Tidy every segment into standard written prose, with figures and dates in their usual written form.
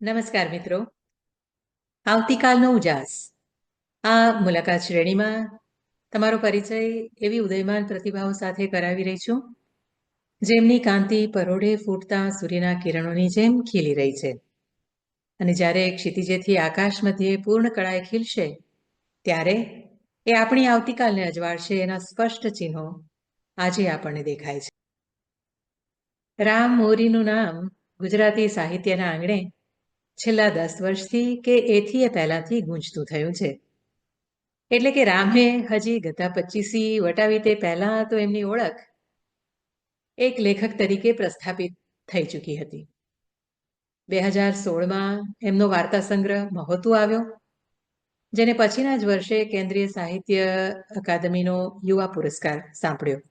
નમસ્કાર મિત્રો. આવતીકાલનો ઉજાસ આ મુલાકાત શ્રેણીમાં તમારો પરિચય એવી ઉદયમાન પ્રતિભાઓ સાથે કરાવી રહી છું જેમની કાંતિ પરોઢે ફૂટતા સૂર્યના કિરણોની જેમ ખીલી રહી છે. અને જ્યારે ક્ષિતિજેથી આકાશ મધ્યે પૂર્ણ કળાએ ખીલશે ત્યારે એ આપણી આવતીકાલને અજવાળશે. એના સ્પષ્ટ ચિહ્નો આજે આપણને દેખાય છે. રામ મોરીનું નામ ગુજરાતી સાહિત્યના આંગણે છેલ્લા 10 વર્ષથી કે એથી પહેલાથી ગૂંજતું થયું છે. એટલે કે રામે હજી ગતા 25 વટાવી તે પહેલા તો એમની ઓળખ એક લેખક તરીકે પ્રસ્થાપિત થઈ ચૂકી હતી. 2016માં એમનો વાર્તા સંગ્રહ મહોતું આવ્યો, જેને પછીના જ વર્ષે કેન્દ્રીય સાહિત્ય અકાદમીનો યુવા પુરસ્કાર સાંપડ્યો.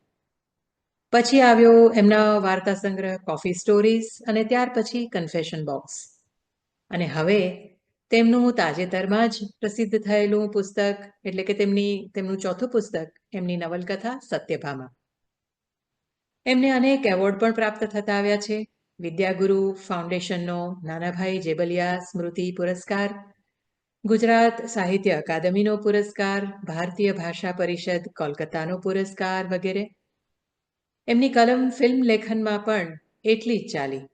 પછી આવ્યો એમના વાર્તા સંગ્રહ કોફી સ્ટોરીઝ અને ત્યાર પછી કન્ફેશન બોક્સ. અને હવે તેમનું તાજેતરમાં જ પ્રસિદ્ધ થયેલું પુસ્તક એટલે કે તેમનું ચોથું પુસ્તક, એમની નવલકથા સત્યભામા. એમને અનેક એવોર્ડ પણ પ્રાપ્ત થતા આવ્યા છે. વિદ્યાગુરુ ફાઉન્ડેશનનો નાનાભાઈ જેબલિયા સ્મૃતિ પુરસ્કાર, ગુજરાત સાહિત્ય અકાદમીનો પુરસ્કાર, ભારતીય ભાષા પરિષદ કોલકાતાનો પુરસ્કાર વગેરે. એમની કલમ ફિલ્મ લેખનમાં પણ એટલી જ ચાલી.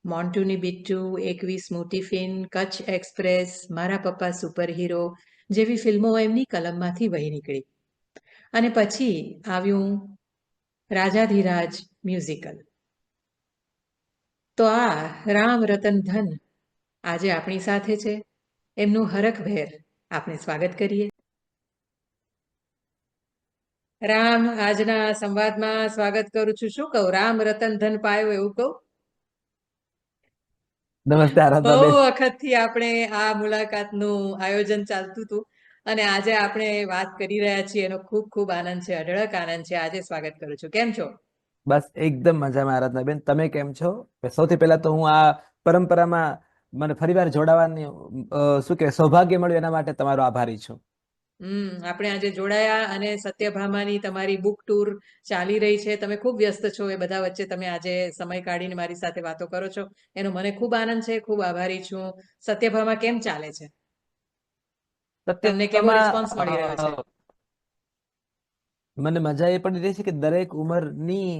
મોન્ટુની બિટ્ટુ, 21 ટિફિન, કચ્છ એક્સપ્રેસ, મારા પપ્પા સુપર હીરો જેવી ફિલ્મો એમની કલમમાંથી વહી નીકળી. અને પછી આવ્યું રાજાધિરાજ મ્યુઝિકલ. તો આ રામ રતન ધન આજે આપણી સાથે છે. એમનું હરખભેર આપણે સ્વાગત કરીએ. રામ, આજના સંવાદમાં સ્વાગત કરું છું. શું કહું, રામ રતન ધન પાયો એવું કહું? નમસ્તે બહુ આરાધનાબેન. વખતથી આપણે આ મુલાકાતનું આયોજન ચાલતું હતું અને આજે આપણે વાત કરી રહ્યા છીએ. એનો ખૂબ ખૂબ આનંદ છે, અઢળક આનંદ છે. આજે સ્વાગત કરું છું. કેમ છો? બસ એકદમ મજામાં આરાધનાબેન. તમે કેમ છો? સૌથી પહેલા તો હું આ પરંપરામાં મને ફરીવાર જોડાવાની શું કે સૌભાગ્ય મળ્યું એના માટે તમારો આભારી છું. આપણે આજે જોડાયા અને સત્યભામાની તમારી બુક ટૂર ચાલી રહી છે. તમે ખૂબ વ્યસ્ત છો, એ બધા વચ્ચે તમે આજે સમય કાઢીને મારી સાથે વાતો કરો છો, એનો મને ખૂબ આનંદ છે. ખૂબ આભારી છું. સત્યભામા કેમ ચાલે છે? તમને કેવો રિસ્પોન્સ મળી રહ્યો છે? સત્યમાં મને મજા એ પડી રહી છે કે દરેક ઉંમરની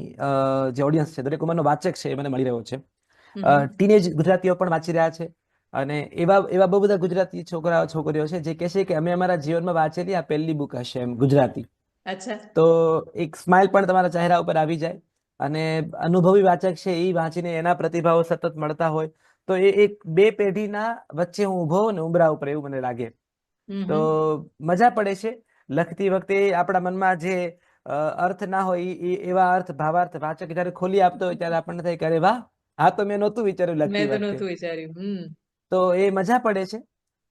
જે ઓડિયન્સ છે, દરેક ઉંમરનો વાચક છે, એ મને મળી રહ્યો છે. હમ. ટીનેજ ગુજરાતીઓ પણ વાંચી રહ્યા છે. અને એવા એવા બહુ બધા ગુજરાતી છોકરાઓ છોકરીઓ છે જે કહે છે કે અમે અમારા જીવનમાં વાંચેલી આ પહેલી બુક હશે એમ ગુજરાતી. અચ્છા. તો એક સ્માઇલ પણ તમારા ચહેરા ઉપર આવી જાય. અને અનુભવી વાચક છે એ વાંચીને એના પ્રતિભાવો સતત મળતા હોય તો એ એક બે પેઢીના વચ્ચે હું ઊભો હોઉં ને ઉંબરા ઉપર, એવું મને લાગે. તો હમ. મજા પડે છે. લખતી વખતે આપણા મનમાં જે અર્થ ના હોય એવા અર્થ ભાવાર્થ વાચક જયારે ખોલી આપતો હોય ત્યારે આપણને થાય કે અરે વાહ, આ તો મેં નહોતું વિચાર્યું મેં લખતી તો વખતે. નહોતું વિચાર્યું. તો એ મજા પડે છે.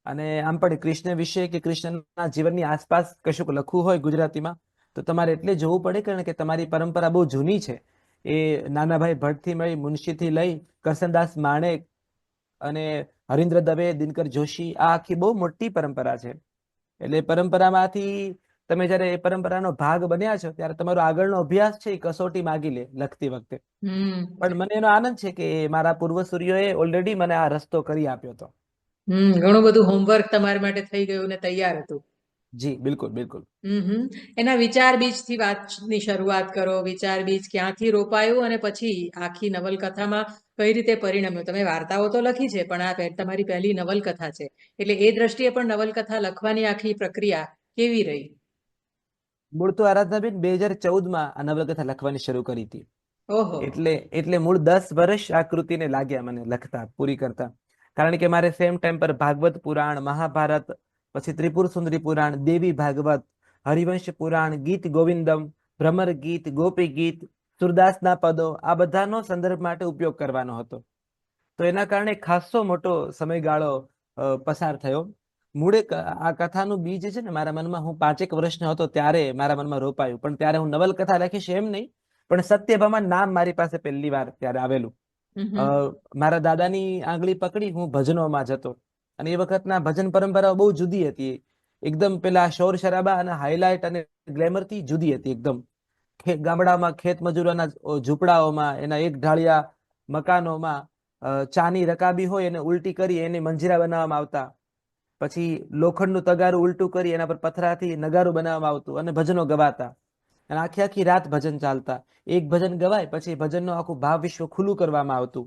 અને આમ પણ કૃષ્ણ વિશે કે કૃષ્ણના જીવનની આસપાસ કશુંક લખવું હોય ગુજરાતીમાં તો તમારે એટલે જોવું પડે કારણ કે તમારી પરંપરા બહુ જૂની છે. એ નાનાભાઈ ભટ્ટથી મળી, મુનશીથી લઈ કરસનદાસ માણેક અને હરીન્દ્ર દવે, દિનકર જોશી, આ આખી બહુ મોટી પરંપરા છે. એટલે પરંપરામાંથી તમે જયારે એ પરંપરાનો ભાગ બન્યા છો ત્યારે તમારો આગળનો અભ્યાસ છે એ કસોટી માગી લે લખતી વખતે. હમ. પણ મને એનો આનંદ છે કે મારા પૂર્વસૂરીઓએ ઓલરેડી મને આ રસ્તો કરી આપ્યો હતો. ઘણું બધું હોમવર્ક તમારા માટે થઈ ગયું ને તૈયાર હતું. જી બિલકુલ બિલકુલ. એના વિચાર બીજથી વાતની શરૂઆત કરો. વિચાર બીજ ક્યાંથી રોપાયું અને પછી આખી નવલકથામાં કઈ રીતે પરિણમ્યું? તમે વાર્તાઓ તો લખી છે, પણ આ તમારી પહેલી નવલકથા છે, એટલે એ દ્રષ્ટિએ પણ નવલકથા લખવાની આખી પ્રક્રિયા કેવી રહી? મૂળ તો આરાધનાબેન 2014માં આ નવલકથા લખવાની શરૂ કરી હતી. ઓહો. એટલે મૂળ 10 વર્ષ આ કૃતિને લાગ્યા મને લખતા, પૂરી કરતા. કારણ કે મારે સેમ ટાઈમ પર ભાગવત પુરાણ, મહાભારત, પછી ત્રિપુર સુંદરી પુરાણ, દેવી ભાગવત, હરિવંશ પુરાણ, ગીત ગોવિંદમ, ભ્રમર ગીત, ગોપી ગીત, સુરદાસના પદો, આ બધાનો સંદર્ભ માટે ઉપયોગ કરવાનો હતો. તો એના કારણે ખાસો મોટો સમયગાળો પસાર થયો. મૂળે આ કથાનું બીજ છે ને મારા મનમાં, હું 5 વર્ષનો હતો ત્યારે મારા મનમાં રોપાયું. પણ ત્યારે હું નવલકથા લખીશ એમ નહીં, પણ સત્યભામા નામ મારી પાસે પહેલી વાર ત્યારે આવેલું. મારા દાદાની આંગળી પકડી હું ભજનોમાં જતો અને એ વખતના ભજન પરંપરાઓ બહુ જુદી હતી. એકદમ પેલા શોર શરાબા અને હાઇલાઇટ અને ગ્લેમરથી જુદી હતી એકદમ. ગામડામાં ખેત મજૂરોના ઝૂંપડાઓમાં, એના એક ઢાળિયા મકાનોમાં ચાની રકાબી હોય એને ઉલટી કરી એને મંજીરા બનાવવામાં આવતા. પછી લોખંડનું તગારું ઉલટું કરી એના પર પથરાથી નગારું બનાવવામાં આવતું અને ભજનો ગવાતા. અને આખી આખી રાત ભજન ચાલતા. એક ભજન ગવાય પછી ભજનનું આખું ભાવ વિશ્વ ખુલ્લું કરવામાં આવતું.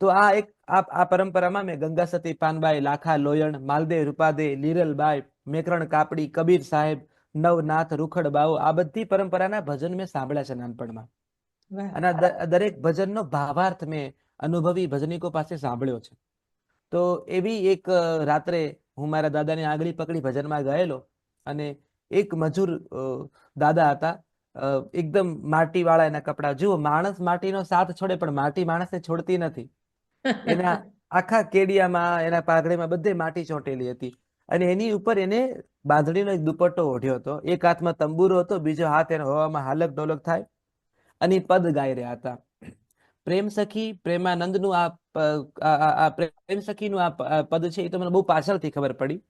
તો આ એક આ પરંપરામાં મેં ગંગા સતી પાનબાઈ, લાખા લોયણ, માલદેવ રૂપાદે, લીરલબાઈ, મેકરણ કાપડી, કબીર સાહેબ, નવનાથ, રૂખડ બાવો, આ બધી પરંપરાના ભજન મેં સાંભળ્યા છે નાનપણમાં. વાહ. અને દરેક ભજનનો ભાવાર્થ મેં અનુભવી ભજનીકો પાસે સાંભળ્યો છે. તો એવી એક રાત્રે હું મારા દાદાની આંગળી પકડી ભજનમાં ગયેલો અને એક મજૂર દાદા હતા. એકદમ માટી વાળા એના કપડા. જુઓ, માણસ માટીનો સાથ છોડે પણ માટી માણસને છોડતી નથી. એના આખા કેડિયામાં, એના પાઘડીમાં બધે માટી ચોંટેલી હતી. અને એની ઉપર એને બાંધણીનો એક દુપટ્ટો ઓઢ્યો હતો. એક હાથમાં તંબુરો હતો, બીજો હાથ એનો હવામાં હાલક ડોલક થાય અને પદ ગાઈ રહ્યા હતા. પ્રેમ સખી પ્રેમાનંદનું આ પ્રેમ સખીનું આ પદ છે એ તો મને બહુ પાછળથી ખબર પડી.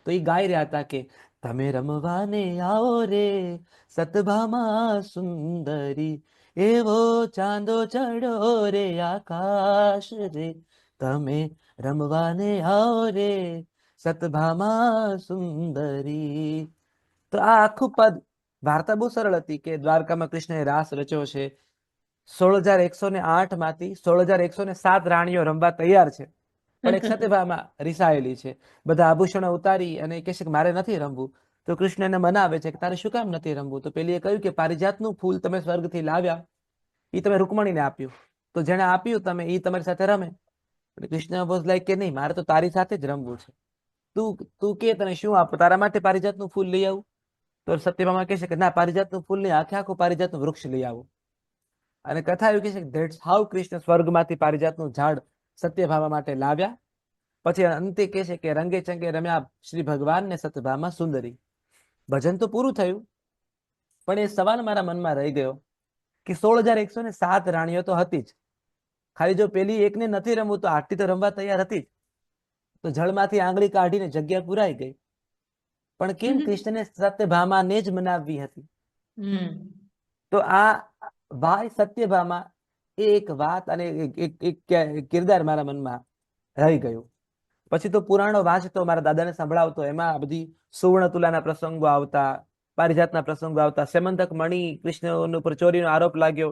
તો એ ગાઈ રહ્યા હતા કે તમે રમવાને આવો રે સતભામા સુંદરી, એવો ચાંદો ચડ્યો રે આકાશ રે, તમે રમવાને આવો રે સતભામા સુંદરી. તો આ આખું પદ વાર્તા બહુ સરળ હતી કે દ્વારકામાં કૃષ્ણએ રાસ રચ્યો છે. 16,108 માંથી 16,107 રાણીઓ રમવા તૈયાર છે, પણ એક સત્યભામાં રિસાયેલી છે. બધા આભૂષણો ઉતારી અને કહે છે કે મારે નથી રમવું. તો કૃષ્ણ એને મનાવે છે કે તારે શું કામ નથી રમવું? તો પેલીએ કહ્યું કે પારિજાતનું ફૂલ તમે સ્વર્ગથી લાવ્યા, એ તમે રૂકમણીને આપ્યું, તો જેને આપ્યું તમે એ તમારી સાથે રમે. કૃષ્ણ વોઝ લાઈક કે નહીં, મારે તો તારી સાથે જ રમવું છે. તું કે તને શું આપું, તારા માટે પારિજાતનું ફૂલ લઈ આવું? તો સત્યભામા કહે છે કે ના, પારિજાતનું ફૂલ નહીં, આખે આખું પારિજાતનું વૃક્ષ લઈ આવો. અને કથા એવું કહે છે કે ધેટ્સ હાઉ કૃષ્ણ સ્વર્ગમાંથી પારિજાતનું ઝાડ સત્યભામા માટે લાવ્યા. પછી અંતે કહે છે કે રંગે ચંગે રમ્યા શ્રી ભગવાન ને સત્યભામા સુંદરી. ભજન તો પૂરું થયું, પણ એ સવાલ મારા મનમાં રહી ગયો કે 16,107 રાણીઓ તો હતી જ, ખાલી જો પેલી એકને નથી રમવું તો આટલી તો રમવા તૈયાર હતી જ. તો જળમાંથી આંગળી કાઢીને જગ્યા પુરાઈ ગઈ. પણ કેમ કૃષ્ણને સત્યભામાને જ મનાવવી હતી? તો આ ભાઈ સત્યભામા એ એક વાત અને એક કિરદાર મારા મનમાં રહી ગયું. પછી તો પુરાણો વાંચતો, મારા દાદાને સંભળાવતો, એમાં બધી સુવર્ણ તુલાના પ્રસંગો આવતા, પારિજાતના પ્રસંગો આવતા. સેમંતક મણિ કૃષ્ણ ઉપર ચોરીનો આરોપ લાગ્યો,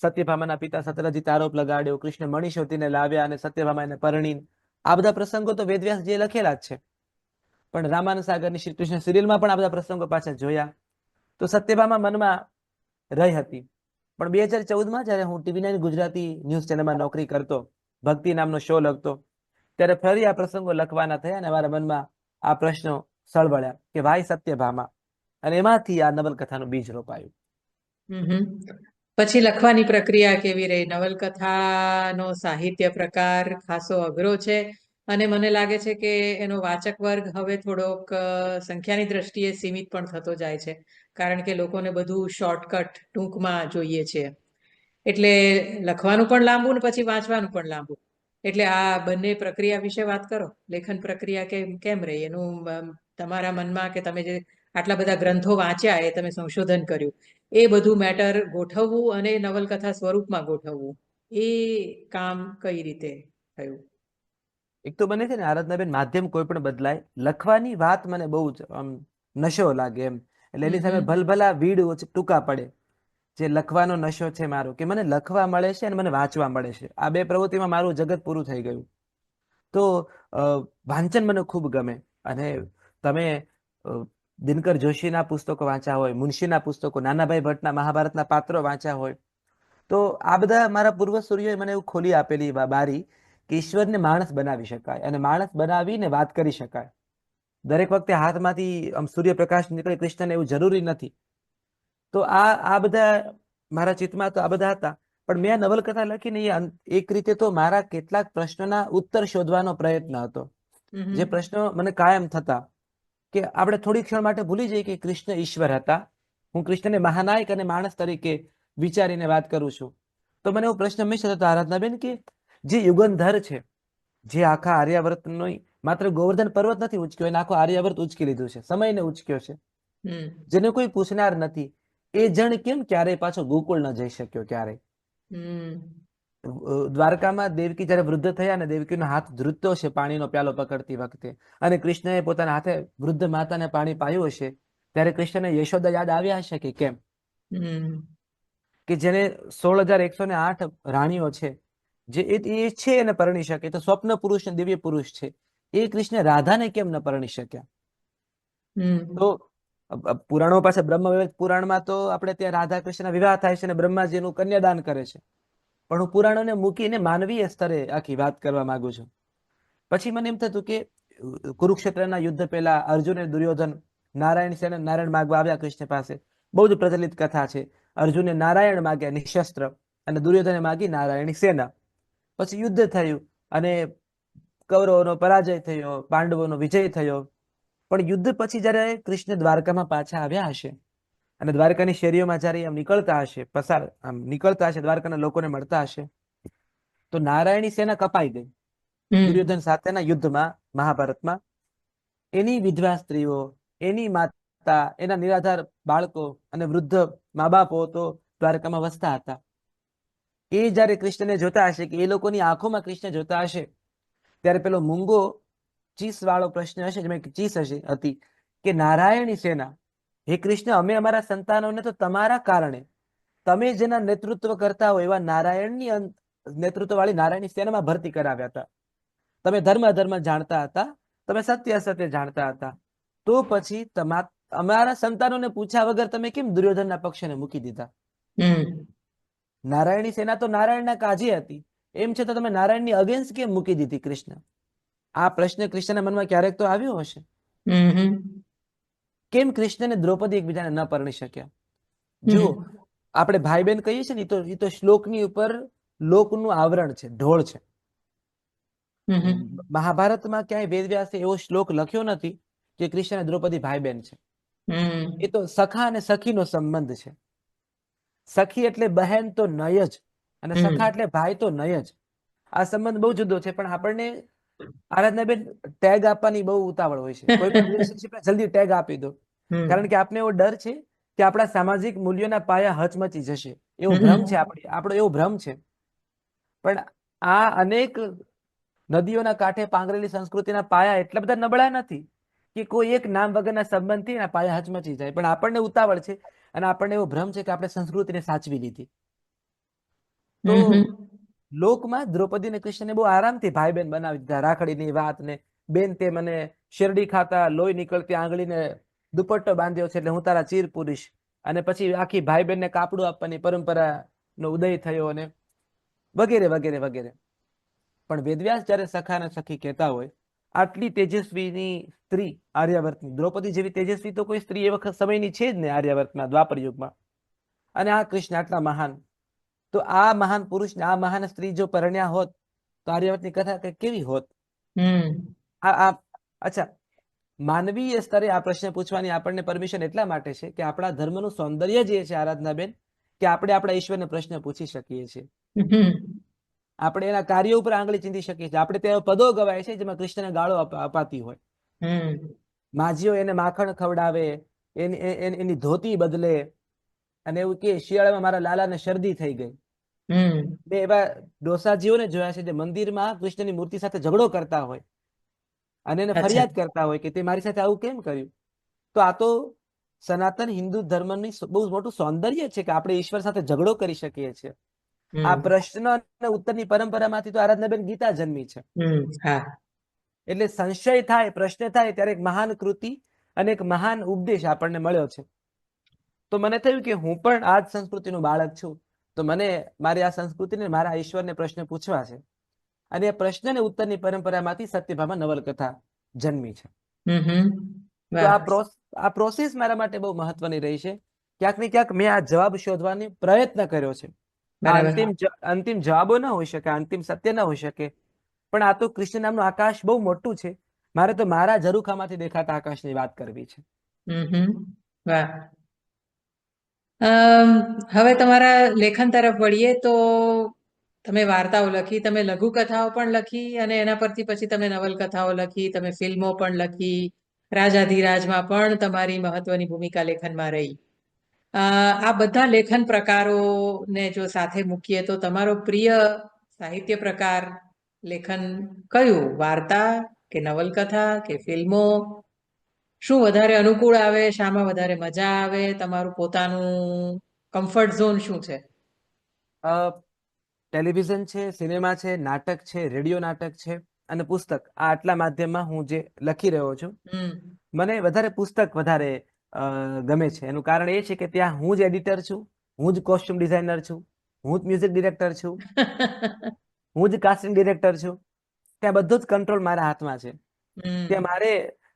સત્યભામાના પિતા સત્યજીત આરોપ લગાડ્યો, કૃષ્ણ મણિ શોધીને લાવ્યા અને સત્યભામા એને પરણી. આ બધા પ્રસંગો તો વેદવ્યાસજીએ લખેલા જ છે, પણ રામાનંદ સાગરની શ્રી કૃષ્ણ સિરિયલમાં પણ આ બધા પ્રસંગો પાછા જોયા. તો સત્યભામા મનમાં રહી હતી. પણ 2014માં જયારે હું TV9 ગુજરાતી ન્યૂઝ ચેનલમાં નોકરી કરતો, ભક્તિ નામનો શો લખતો, ત્યારે ફરી આ પ્રસંગો લખવાના થયા અને મારા મનમાં આ પ્રશ્નો સળવળ્યા કે ભાઈ સત્યભામા, અને એમાંથી આ નવલકથાનું બીજ રોપાયું. પછી લખવાની પ્રક્રિયા કેવી રહી? નવલકથાનો સાહિત્ય પ્રકાર ખાસો અઘરો છે અને મને લાગે છે કે એનો વાચક વર્ગ હવે થોડોક સંખ્યાની દ્રષ્ટિએ સીમિત પણ થતો જાય છે, કારણ કે લોકોને બધું શોર્ટકટ ટૂંકમાં જોઈએ છે. એટલે લખવાનું પણ લાંબુ ને પછી વાંચવાનું પણ લાંબુ. એટલે આ બંને પ્રક્રિયા વિશે વાત કરો. લેખન પ્રક્રિયા કેમ રહી એનું તમારા મનમાં, કે તમે જે આટલા બધા ગ્રંથો વાંચ્યા, એ તમે સંશોધન કર્યું, એ બધું મેટર ગોઠવવું અને નવલકથા સ્વરૂપમાં ગોઠવવું, એ કામ કઈ રીતે થયું? એક તો બને છે ને આરાધનાબેન, માધ્યમ કોઈ પણ બદલાય, લખવાની વાત મને બહુ જ નશો લાગે એમ. એટલે એની સામે ભલભલા વીડ ટૂંકા પડે. જે લખવાનો નશો છે મારો, કે મને લખવા મળે છે અને મને વાંચવા મળે છે, આ બે પ્રવૃત્તિમાં મારું જગત પૂરું થઈ ગયું. તો વાંચન મને ખૂબ ગમે. અને તમે દિનકર જોશીના પુસ્તકો વાંચ્યા હોય, મુનશીના પુસ્તકો, નાનાભાઈ ભટ્ટના મહાભારતના પાત્રો વાંચ્યા હોય, તો આ બધા મારા પૂર્વસૂરીઓએ મને એવું ખોલી આપેલી બારી કે ઈશ્વરને માણસ બનાવી શકાય અને માણસ બનાવીને વાત કરી શકાય. દરેક વખતે હાથમાંથી સૂર્યપ્રકાશ નીકળે કૃષ્ણને એવું જરૂરી નથી. તો આ બધા મારા ચિત્તમાં તો આ બધા હતા. પણ મેં આ નવલકથા લખીને એક રીતે તો મારા કેટલાક પ્રશ્નોના ઉત્તર શોધવાનો પ્રયત્ન હતો. જે પ્રશ્નો મને કાયમ થતા, કે આપણે થોડી ક્ષણ માટે ભૂલી જઈએ કે કૃષ્ણ ઈશ્વર હતા, હું કૃષ્ણને મહાનાયક અને માણસ તરીકે વિચારીને વાત કરું છું. તો મને એવો પ્રશ્ન હંમેશા થતો, આરાધનાબેન, કે જે યુગંધર છે, જે આખા આર્યાવર્તનો માત્ર ગોવર્ધન પર્વત નથી ઉચક્યો, એને આખો આર્યાવર્ત ઉચકી લીધું છે, સમયને ઉચક્યો છે, જેને કોઈ પૂછનાર નથી, એ જણ કેમ ક્યારેય પાછો ગોકુળ ન જઈ શક્યો ક્યારેય? દ્વારકામાં દેવકી જયારે વૃદ્ધ થયા ને દેવકીનો હાથ ધ્રુજતો હશે પાણીનો પ્યાલો પકડતી વખતે, અને કૃષ્ણએ પોતાના હાથે વૃદ્ધ માતાને પાણી પાયું હશે, ત્યારે કૃષ્ણને યશોદા યાદ આવ્યા હશે કે કેમ? હમ કે જેને 16,108 રાણીઓ છે, જે એ છે એને પરણી શકે, તો સ્વપ્ન પુરુષ ને દિવ્ય પુરુષ છે, એ કૃષ્ણ રાધાને કેમ ન પરણી શક્યા? હમ તો પુરાણો પાસે બ્રહ્મવૈવર્ત પુરાણમાં તો આપણે ત્યાં રાધા કૃષ્ણના વિવાહ થાય છે અને બ્રહ્માજીનું કન્યાદાન કરે છે, પણ હું પુરાણોને મૂકીને માનવીય સ્તરે આખી વાત કરવા માંગુ છું. પછી મને એમ થતું કે કુરુક્ષેત્રના યુદ્ધ પહેલા અર્જુન અને દુર્યોધન નારાયણ સેના નારાયણ માગવા આવ્યા કૃષ્ણ પાસે. બહુ જ પ્રચલિત કથા છે. અર્જુને નારાયણ માગ્યા નિશસ્ત્ર અને દુર્યોધને માગી નારાયણની સેના. પછી યુદ્ધ થયું અને કૌરવોનો પરાજય થયો, પાંડવોનો વિજય થયો. પણ યુદ્ધ પછી જયારે કૃષ્ણ દ્વારકામાં પાછા આવ્યા હશે અને દ્વારકાની શેરીઓમાં જયારે આમ નીકળતા હશે, નીકળતા હશે, દ્વારકાના લોકોને મળતા હશે, તો નારાયણની સેના કપાઈ ગઈ દુર્યોધન સાથેના યુદ્ધમાં, મહાભારતમાં. એની વિધવા સ્ત્રીઓ, એની માતા, એના નિરાધાર બાળકો અને વૃદ્ધ મા બાપો તો દ્વારકામાં વસતા હતા. એ જયારે કૃષ્ણને જોતા હશે, કે એ લોકોની આંખોમાં કૃષ્ણ જોતા હશે, ત્યારે પેલો મૂંગો ચીસ વાળો પ્રશ્ન હશે, જેમાં ચીસ હતી કે નારાયણની સેના, હે કૃષ્ણ, અમે અમારા સંતાનોને તો તમારા કારણે, તમે જેના નેતૃત્વ કરતા હો એવા નારાયણની નેતૃત્વ વાળી નારાયણની સેનામાં ભરતી કરાવ્યા હતા. તમે ધર્મ અધર્મ જાણતા હતા, તમે સત્ય અસત્ય જાણતા હતા, તો પછી અમારા સંતાનોને પૂછ્યા વગર તમે કેમ દુર્યોધનના પક્ષને મૂકી દીધા? નારાયણની સેના તો નારાયણના કાજે હતી, એમ છતાં તમે નારાયણની અગેન્સ્ટ કેમ મૂકી દીધી કૃષ્ણ? આ પ્રશ્ન કૃષ્ણના મનમાં ક્યારેક તો આવ્યો હશે. કેમ કૃષ્ણ અને દ્રૌપદી એકબીજાને ન પરણી શક્યા? જુઓ, આપણે ભાઈ બહેન કહીએ છીએ ને, એ તો શ્લોકની ઉપર લોકનું આવરણ છે, ઢોળ છે. મહાભારતમાં ક્યાંય વેદવ્યાસે એવો શ્લોક લખ્યો નથી કે કૃષ્ણ અને દ્રૌપદી ભાઈ બહેન છે. એ તો સખા અને સખીનો સંબંધ છે. સખી એટલે બહેન તો નય જ, અને સખા એટલે ભાઈ તો નય જ. આ સંબંધ બહુ જુદો છે. પણ આપણને આરાધનાબેન ટેગ આપવાની બહુ ઉતાવળ હોય છે. કોઈ પણ રિલેશનશિપ જલ્દી ટેગ આપી દો, કારણ કે આપને એવો ડર છે કે આપણા સામાજિક મૂલ્યોના પાયા હચમચી જશે, એવો ભ્રમ છે, આપણો એવો ભ્રમ છે. પણ આ અનેક નદીઓના કાંઠે પાંગરેલી સંસ્કૃતિના પાયા એટલા બધા નબળા નથી કે કોઈ એક નામ વગરના સંબંધથી એના પાયા હચમચી જાય. પણ આપણને ઉતાવળ છે અને આપણને એવો ભ્રમ છે કે આપણે સંસ્કૃતિને સાચવી લીધી. તો લોકમાં દ્રૌપદી અને કૃષ્ણને બહુ આરામથી ભાઈ બહેન બનાવી દીધા. રાખડીની વાત ને, બેન તે મને શેરડી ખાતા લોહી નીકળતી આંગળીને દુપટ્ટો બાંધ્યો છે એટલે હું તારા ચીર પુરુષ, અને પછી આખી ભાઈ બહેનને કાપડું આપવાની પરંપરાનો ઉદય થયો, અને વગેરે વગેરે વગેરે. પણ વેદવ્યાસ જયારે સખા અને સખી કહેતા હોય, આટલી તેજસ્વીની સ્ત્રી આર્યાવર્તની, દ્રૌપદી જેવી તેજસ્વી તો કોઈ સ્ત્રી એ વખત સમયની છે જ ને આર્યાવર્તમાં, દ્વાપર યુગમાં. અને આ કૃષ્ણ આટલા મહાન, તો આ મહાન પુરુષને, આ મહાન સ્ત્રી જો પરણ્યા હોત તો આર્યાવર્તની કથા કઈ કેવી હોત? અચ્છા, માનવીય સ્તરે આ પ્રશ્ન પૂછવાની આપણને પરમિશન એટલા માટે છે કે આપણા ધર્મનું સૌંદર્ય જે છે આરાધનાબેન, કે આપણે આપણા ઈશ્વરને પ્રશ્ન પૂછી શકીએ છીએ. આપણે એના કાર્યો ઉપર આંગળી ચીંધી શકીએ છીએ. આપણે ત્યાં પદો ગવાય છે જેમાં કૃષ્ણને ગાળો અપાતી હોય. માજીઓ એને માખણ ખવડાવે, એની ધોતી બદલે, અને એવું કે શિયાળામાં મારા લાલાને શરદી થઈ ગઈ. બે એવા ડોસાજીઓને જોયા છે જે મંદિરમાં કૃષ્ણની મૂર્તિ સાથે ઝઘડો કરતા હોય અને એને ફરિયાદ કરતા હોય કે તે મારી સાથે આવું કેમ કર્યું. તો આ તો સનાતન હિન્દુ ધર્મની બહુ મોટું સૌંદર્ય છે કે આપણે ઈશ્વર સાથે ઝઘડો કરી શકીએ છીએ. આ પ્રશ્ન અને ઉત્તરની પરંપરામાંથી તો આરાધનાબેન ગીતા જન્મી છે. એટલે સંશય થાય, પ્રશ્ન થાય, ત્યારે એક મહાન કૃતિ અને એક મહાન ઉપદેશ આપણને મળ્યો છે. તો મને થયું કે હું પણ આ જ સંસ્કૃતિનું બાળક છું, તો મને મારી આ સંસ્કૃતિને, મારા ઈશ્વરને પ્રશ્ન પૂછવા છે. અને એ પ્રશ્ન અને ઉત્તરની પરંપરામાંથી સત્યભામા નવલકથા જન્મી છે. તો આ પ્રોસેસ મારા માટે બહુ મહત્વની રહી છે. ક્યાંક ને ક્યાંક મેં આ જવાબ શોધવાનો પ્રયત્ન કર્યો છે. અંતિમ જવાબો ના હોઈ શકે, અંતિમ સત્ય ના હોઈ શકે, પણ આ તો કૃષ્ણ નામનું આકાશ બહુ મોટું છે. મારે તો મારા ઝરૂખામાંથી દેખાતા આકાશની વાત કરવી છે. વાહ. હવે તમારા લેખન તરફ વળીએ તો તમે વાર્તાઓ લખી, તમે લઘુકથાઓ પણ લખી, અને એના પરથી પછી તમે નવલકથાઓ લખી, તમે ફિલ્મો પણ લખી, રાજાધિરાજમાં પણ તમારી મહત્વની ભૂમિકા લેખનમાં રહી. આ બધા લેખન પ્રકારોને જો સાથે મૂકીએ તો તમારો પ્રિય સાહિત્ય પ્રકાર લેખન કયું? વાર્તા કે નવલકથા કે ફિલ્મો? શું વધારે અનુકૂળ આવે? શામાં વધારે મજા આવે? તમારું પોતાનું કમ્ફર્ટ ઝોન શું છે? ટેલિવિઝન છે, સિનેમા છે, નાટક છે, રેડિયો નાટક છે અને પુસ્તક, આ આટલા માધ્યમમાં હું જે લખી રહ્યો છું. હમ. મને વધારે પુસ્તક વધારે ગમે છે. એનું કારણ એ છે કે ત્યાં હું જ એડિટર છું, હું જ કોસ્ટ્યુમ ડિઝાઇનર છું, હું જ મ્યુઝિક ડિરેક્ટર છું, હું જ કાસ્ટિંગ ડિરેક્ટર છું. ત્યાં બધો જ કંટ્રોલ મારા હાથમાં છે. ત્યાં હમ. મારે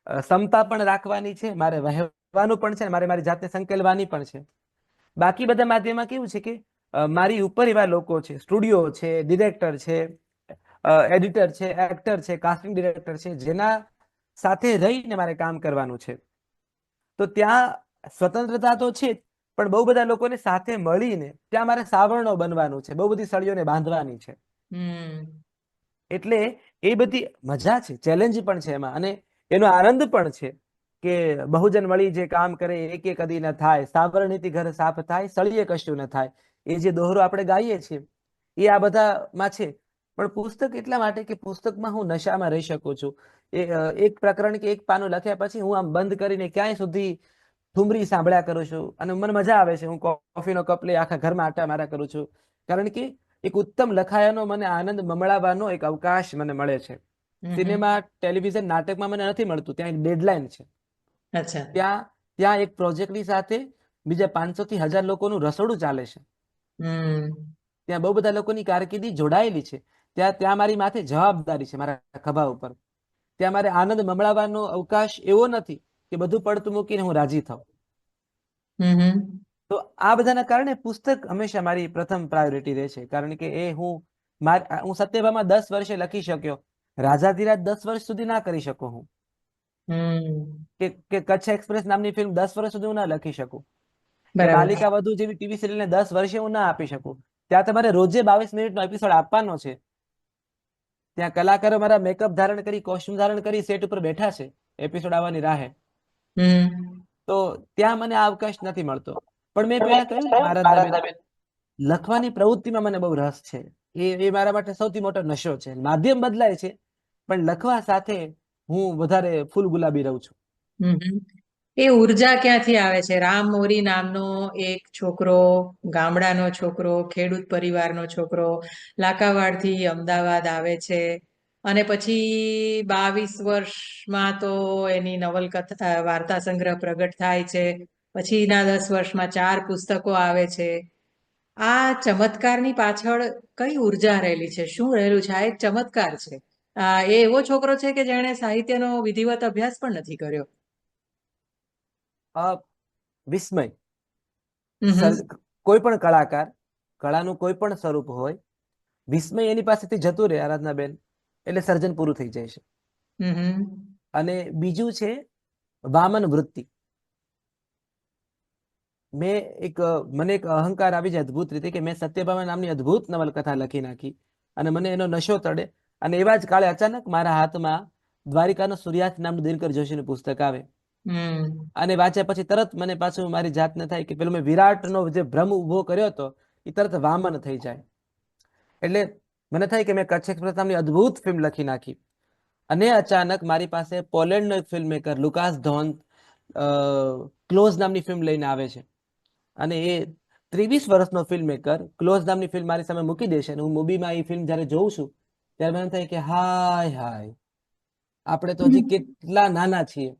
ક્ષમતા પણ રાખવાની છે, મારે વહેવાનું પણ છે, મારે મારી જાતને સંકેલવાની પણ છે. બાકી બધા માધ્યમમાં કેવું છે કે મારી ઉપર એવા લોકો છે, સ્ટુડિયો છે, ડિરેક્ટર છે, એડિટર છે, એક્ટર છે, કાસ્ટિંગ ડિરેક્ટર છે, જેના સાથે રહીને મારે કામ કરવાનું છે. તો ત્યાં સ્વતંત્રતા તો છે જ, પણ બહુ બધા લોકોને સાથે મળીને ત્યાં મારે સાવરણો બનવાનું છે, બહુ બધી સળીઓને બાંધવાની છે. હમ. એટલે એ બધી મજા છે, ચેલેન્જ પણ છે એમાં, અને એનો આનંદ પણ છે કે બહુજન મળી જે કામ કરે એકે કદી ન થાય, સાવરણીથી ઘર સાફ થાય, સળીએ કશું ન થાય. એ જે દોહરો આપણે ગાઈએ છીએ એ આ બધામાં છે. પણ પુસ્તક એટલા માટે કે પુસ્તકમાં હું નશામાં રહી શકું છું. એક પ્રકરણ કે એક પાનું લખ્યા પછી હું આમ બંધ કરીને ક્યાંય સુધી ઠુમરી સાંભળ્યા કરું છું અને મને મજા આવે છે. હું કોફીનો કપ લઈ આખા ઘરમાં આટા માર્યા કરું છું, કારણ કે એક ઉત્તમ લખાયાનો મને આનંદ મમળાવવાનો એક અવકાશ મને મળે છે. હમ. સિનેમા, ટેલિવિઝન, નાટકમાં મને નથી મળતું. ત્યાં એક ડેડલાઇન છે. અચ્છા. ત્યાં ત્યાં એક પ્રોજેક્ટની સાથે બીજા 500 થી 1000 લોકોનું રસોડું ચાલે છે. હમ. ત્યાં બહુ બધા લોકોની કારકિર્દી જોડાયેલી છે. ત્યાં મારી માથે જવાબદારી છે, મારા ખભા ઉપર. ત્યાં મારે આનંદ મમળાવવાનો અવકાશ એવો નથી કે બધું પડતું મૂકીને હું રાજી થાઉં. હમ. તો આ બધાના કારણે પુસ્તક હંમેશા મારી પ્રથમ પ્રાયોરિટી રહે છે, કારણ કે હું સત્યભામાં 10 વર્ષે લખી શક્યો, રાજાધિરાજ 10 વર્ષ સુધી ના કરી શકું હું. હમ. કે કચ્છ એક્સપ્રેસ નામની ફિલ્મ 10 વર્ષ સુધી હું ના લખી શકું, કે બરાબર. બાલિકા વધુ જેવી ટીવી સિરિયલને 10 વર્ષે હું ના આપી શકું. ત્યાં તમારે રોજે 22 મિનિટનો એપિસોડ આપવાનો છે. ત્યાં કલાકારો મારા મેકઅપ ધારણ કરી, કોસ્ટ્યુમ ધારણ કરી સેટ ઉપર બેઠા છે એપિસોડ આવવાની રાહે. હમ. તો ત્યાં મને આ અવકાશ નથી મળતો. પણ મેં પહેલા કહ્યું ને આરાધનાબેન, લખવાની પ્રવૃત્તિમાં મને બહુ રસ છે. એ મારા માટે સૌથી મોટો નશો છે. માધ્યમ બદલાય છે, પણ લખવા સાથે હું વધારે ફૂલ ગુલાબી રહું છું. હમ. એ ઉર્જા ક્યાંથી આવે છે? રામ મોરી નામનો એક છોકરો, ગામડાનો છોકરો, ખેડૂત પરિવારનો છોકરો, લાકાવાડથી અમદાવાદ આવે છે અને પછી 22 વર્ષમાં તો એની નવલકથા, વાર્તા સંગ્રહ પ્રગટ થાય છે. પછીના 10 વર્ષમાં 4 પુસ્તકો આવે છે. આ ચમત્કારની પાછળ કઈ ઉર્જા રહેલી છે? શું રહેલું છે? આ એક ચમત્કાર છે. એ એવો છોકરો છે કે જેણે સાહિત્યનો વિધિવત અભ્યાસ પણ નથી કર્યો. વિસ્મય. હમ. કોઈ પણ કલાકાર, કળાનું કોઈ પણ સ્વરૂપ હોય, વિસ્મય એની પાસેથી જતું રહે આરાધનાબેન, એટલે સર્જન પૂરું થઈ જાય છે. હમ. અને બીજું છે વામન વૃત્તિ. મને એક અહંકાર આવી જાય અદ્ભુત રીતે કે મેં સત્યભામા નામની અદ્ભુત નવલકથા લખી નાખી અને મને એનો નશો ચડે. અને એવા જ કાળે અચાનક મારા હાથમાં દ્વારિકાનો સૂર્યાસ્ત નામનું દિનકર જોશીનું પુસ્તક આવે. હમ. અને વાંચ્યા પછી તરત મને પાછું મારી જાતને થાય કે પેલો મેં વિરાટનો જે ભ્રમ ઉભો કર્યો હતો એ તરત વામન થઈ જાય. એટલે મને થાય કે મેં કચ્છ એક્સપ્રેસ નામની અદ્ભુત ફિલ્મ લખી નાખી. અને અચાનક મારી પાસે પોલેન્ડનો એક ફિલ્મ મેકર લુકાસ ધોન ક્લોઝ નામની ફિલ્મ લઈને આવે છે. અને એ 23 વર્ષનો ફિલ્મ મેકર ક્લોઝ નામની ફિલ્મ મારી સામે મૂકી દેશે. અને હું મૂવીમાં એ ફિલ્મ જ્યારે જોઉં છું ત્યારે મને થાય કે હાય હાય, આપણે તો હજી કેટલા નાના છીએ.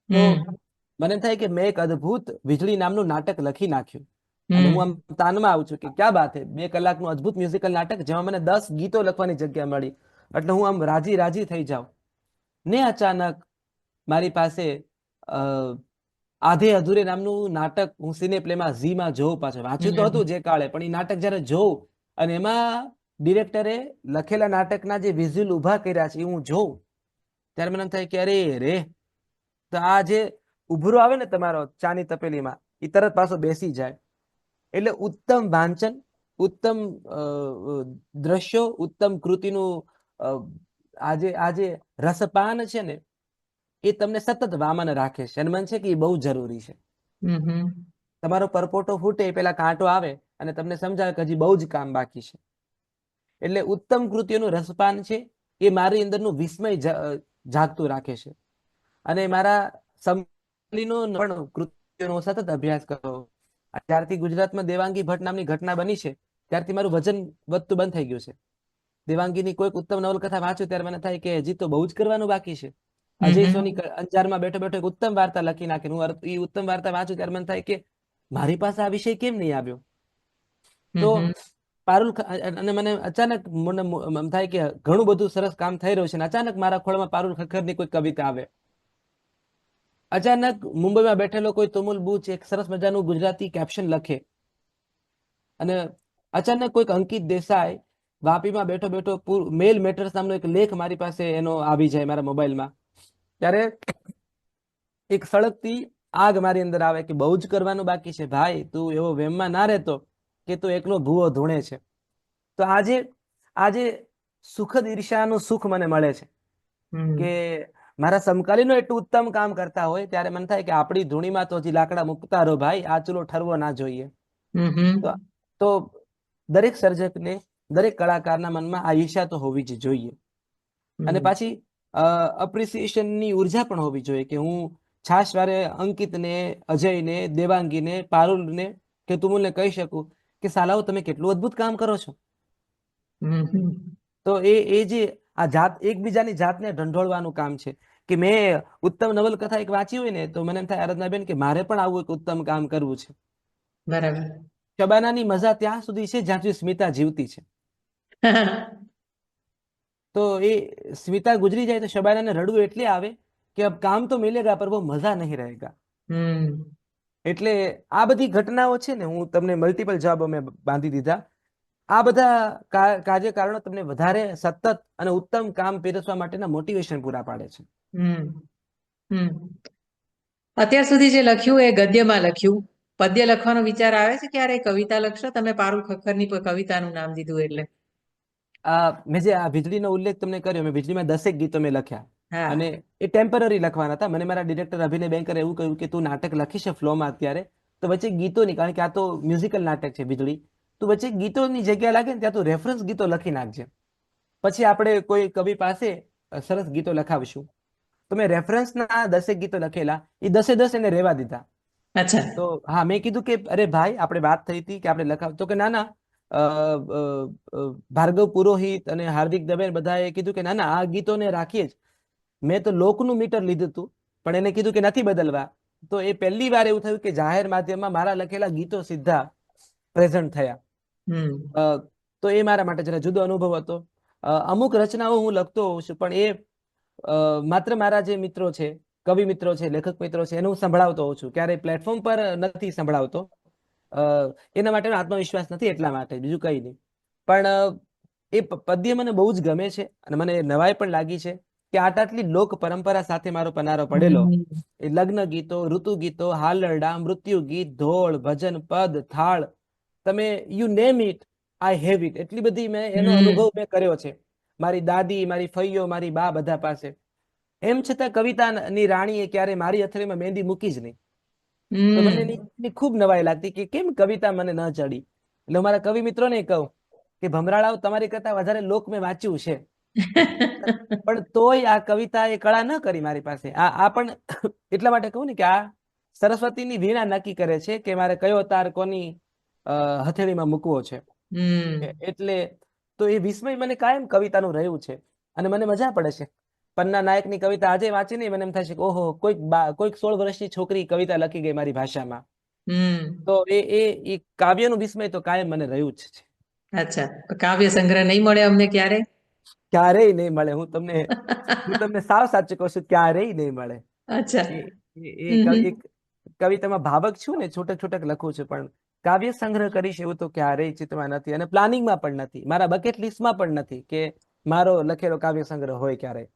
તો હમ. મને થાય કે મેં એક અદ્ભુત વીજળી નામનું નાટક લખી નાખ્યું. અને હું આમ હમ. તાનમાં આવું છું કે ક્યાં બાત હે, 2 કલાકનું અદ્ભુત મ્યુઝિકલ નાટક જેમાં મને 10 ગીતો લખવાની જગ્યા મળી. એટલે હું આમ રાજી રાજી થઈ જાઉં. ને અચાનક મારી પાસે આધે અધૂરે નામનું નાટક હું સિને પ્લેમાં ઝીમાં જોઉં. પાછું વાંચ્યું તો હતું જે કાળે, પણ એ નાટક જ્યારે જોઉં અને એમાં ડિરેક્ટરે લખેલા નાટકના જે વિઝ્યુઅલ ઊભા કર્યા છે એ હું જોઉં, ત્યારે મને એમ થાય કે અરે રે, તો આ જે ઉભરો આવે ને તમારો ચાની તપેલીમાં, એ તરત પાછો બેસી જાય. એટલે ઉત્તમ વાંચન, ઉત્તમ દ્રશ્યો, ઉત્તમ કૃતિનું આજે રસપાન છે ને, એ તમને સતત વામન રાખે છે. અને મને છે કે એ બહુ જરૂરી છે. હમ. તમારો પરપોટો ફૂટે પેલા કાંટો આવે અને તમને સમજાવે કે હજી બહુ જ કામ બાકી છે. એટલે ઉત્તમ કૃતિઓનું રસપાન છે એ મારી અંદરનું વિસ્મય જાગતું રાખે છે. અને મારા સમકાલીનો પણ કૃતિઓનો સતત અભ્યાસ કરો. જ્યારથી ગુજરાતમાં દેવાંગી ભટ્ટ નામની ઘટના બની છે ત્યારથી મારું વજન વધતું બંધ થઈ ગયું છે. દેવાંગીની કોઈક ઉત્તમ નવલકથા વાંચું ત્યારે મને થાય કે હજી તો બહુ જ કરવાનું બાકી છે. અજય સોની અંજારમાં બેઠો બેઠો એક ઉત્તમ વાર્તા લખી નાખી. હું એ ઉત્તમ વાર્તા વાંચું ત્યારે મને થાય કે મારી પાસે આ વિષય કેમ નહીં આવ્યો. તો પારુલ અને મને અચાનક મને એમ થાય કે ઘણું બધું સરસ કામ થઈ રહ્યું છે અને અચાનક મારા ખોળમાં પારુલ ખક્કરની કોઈ કવિતા આવે. અચાનક મુંબઈમાં બેઠેલો કોઈ તુમુલ બુચ એક સરસ મજાનું ગુજરાતી કેપ્શન લખે અને અચાનક કોઈક અંકિત દેસાઈ વાપીમાં બેઠો બેઠો મેલ મેટર્સ નામનો એક લેખ મારી પાસે એનો આવી જાય મારા મોબાઈલમાં, ત્યારે એક સળગતી આગ મારી અંદર આવે કે બહુ જ કરવાનું બાકી છે ભાઈ, તું એવો વેમમાં ના રહેતો કે તું એકલો ભૂવો ધૂણે છે. તો આજે સુખદ ઈર્ષ્યાનું સુખ મને મળે છે કે મારા સમકાલીનો એટલું ઉત્તમ કામ કરતા હોય ત્યારે મને થાય કે આપણી ધૂણીમાં તો હજી લાકડા મૂકતા રહો ભાઈ, આ ચૂલો ઠરવો ના જોઈએ. તો દરેક સર્જકને, દરેક કલાકારના મનમાં આ ઈર્ષ્યા તો હોવી જ જોઈએ. અને પાછી અપ્રિસિએશનની ઉર્જા પણ હોવી જોઈએ કે હું છાશવારે અંકિતને, અજયને, દેવાંગીને, પારુલને કે તુમુલને કહી શકું કે સાલાઓ તમે કેટલું અદ્ભુત કામ કરો છો. તો એ જે આ જાત એકબીજાની જાતને ઢંઢોળવાનું કામ છે કે મેં ઉત્તમ નવલકથા એક વાંચી હોય ને તો મને એમ થાય આરાધનાબેન કે મારે પણ આવું એક ઉત્તમ કામ કરવું છે. બરાબર. શબાનાની મજા ત્યાં સુધી છે જ્યાં સુધી સ્મિતા જીવતી છે. તો એ સ્મિતા ગુજરી જાય તો શબાનાને રડવું એટલે આવે કે અબ કામ તો મિલેગા પર વો મજા નહીં રહેગા. એટલે આ બધી ઘટનાઓ છે ને, હું તમને મલ્ટિપલ જવાબો મેં બાંધી દીધા. આ બધા કાર્યકારણો તમને વધારે સતત અને ઉત્તમ કામ પીરસવા માટેના મોટિવેશન પૂરા પાડે છે. અત્યાર સુધી જે લખ્યું એ ગદ્યમાં લખ્યું. પદ્ય લખવાનો વિચાર આવે છે ક્યારે? કવિતા લખશો? તમે પારુલ ખક્કરની કવિતાનું નામ દીધું એટલે મેં જે આ વીજળીનો ઉલ્લેખ તમને કર્યો, મેં વીજળીમાં 10 ગીતો મેં લખ્યા અને એ ટેમ્પરરી લખવાના હતા. મને મારા ડિરેક્ટર અભિનય બેંકરે એવું કહ્યું કે તું નાટક લખીશ ફ્લોમાં અત્યારે તો વચ્ચે ગીતોની, કારણ કે આ તો મ્યુઝિકલ નાટક છે વીજળી, તું વચ્ચે ગીતોની જગ્યા લાગે ને ત્યાં તું રેફરન્સ ગીતો લખી નાખજે, પછી આપણે કોઈ કવિ પાસે સરસ ગીતો લખાવીશું. તો મેં રેફરન્સના 10 ગીતો લખેલા, એ 10 એને રહેવા દીધા. તો હા, મેં કીધું કે અરે ભાઈ આપણે વાત થઈ હતી કે આપણે લખાવ, તો કે ના ના, ભાર્ગવ પુરોહિત અને હાર્દિક દવે બધાએ કીધું કે ના ના આ ગીતોને રાખીએ જ. મેં તો લોકનું મીટર લીધું હતું પણ એને કીધું કે નથી બદલવા. તો એ પહેલી વાર એવું થયું કે જાહેર માધ્યમમાં મારા લખેલા ગીતો સીધા પ્રેઝન્ટ થયા. તો એ મારા માટે જરા જુદો અનુભવ હતો. અમુક રચનાઓ હું લખતો હોઉં છું પણ એ માત્ર મારા જે મિત્રો છે, કવિ મિત્રો છે, લેખક મિત્રો છે, એને હું સંભળાવતો હોઉં છું, ક્યારેય પ્લેટફોર્મ પર નથી સંભળાવતો. એના માટેનો આત્મવિશ્વાસ નથી, એટલા માટે, બીજું કંઈ નહીં. પણ એ પદ્ય મને બહુ જ ગમે છે અને મને નવાઈ પણ લાગી છે કે આટલી લોક પરંપરા સાથે મારો પનારો પડેલો. એ લગ્ન ગીતો, ઋતુ ગીતો, હાલરડા, મૃત્યુ ગીત, ધોળ, ભજન, પદ, થાળ, તમે you name it I have it. એટલી બધી મેં એનો અનુભવ મેં કર્યો છે મારી દાદી, મારી ફઈઓ, મારી બા બધા પાસે. એમ છતાં કવિતાની રાણીએ ક્યારે મારી અથડીમાં મહેંદી મૂકી જ નહીં. તો મને એની ખૂબ નવાઈ લાગતી કે કેમ કવિતા મને ન ચડી. એટલે મારા કવિ મિત્રોને કહું કે ભમરાળાઓ, તમારી કરતા વધારે લોક મેં વાંચ્યું છે પણ તોય આ કવિતા એ કળા ન કરી મારી પાસે. આ પણ એટલા માટે કહું ને કે આ સરસ્વતીની વીણા નક્કી કરે છે કે મારે કયો તાર કોની હથેળીમાં મૂકવો છે. એટલે તો એ વિસ્મય મને કાયમ કવિતાનું રહ્યું છે અને મને મજા પડે છે. પન્ના નાયકની કવિતા આજે વાંચીને મને એમ થાય છે કે ઓહો, કોઈક 16 વર્ષની છોકરી કવિતા લખી ગઈ મારી ભાષામાં. તો એ કાવ્યનું વિસ્મય તો કાયમ મને રહ્યું જ છે. અચ્છા, કાવ્ય સંગ્રહ નહીં મળે અમને ક્યારે? ક્યારેય નહીં મળે. હું તમને સાવ સાચું કહું છું, ક્યારેય નહીં મળે. અચ્છા. એક કવિતામાં ભાવક છું ને, છૂટક છૂટક લખું છું, પણ કાવ્ય સંગ્રહ કરીશ એવું તો ક્યારેય ચિત્તમાં નથી અને પ્લાનિંગમાં પણ નથી, મારા બકેટ લિસ્ટમાં પણ નથી કે મારો લખેલો કાવ્ય સંગ્રહ હોય ક્યારેય.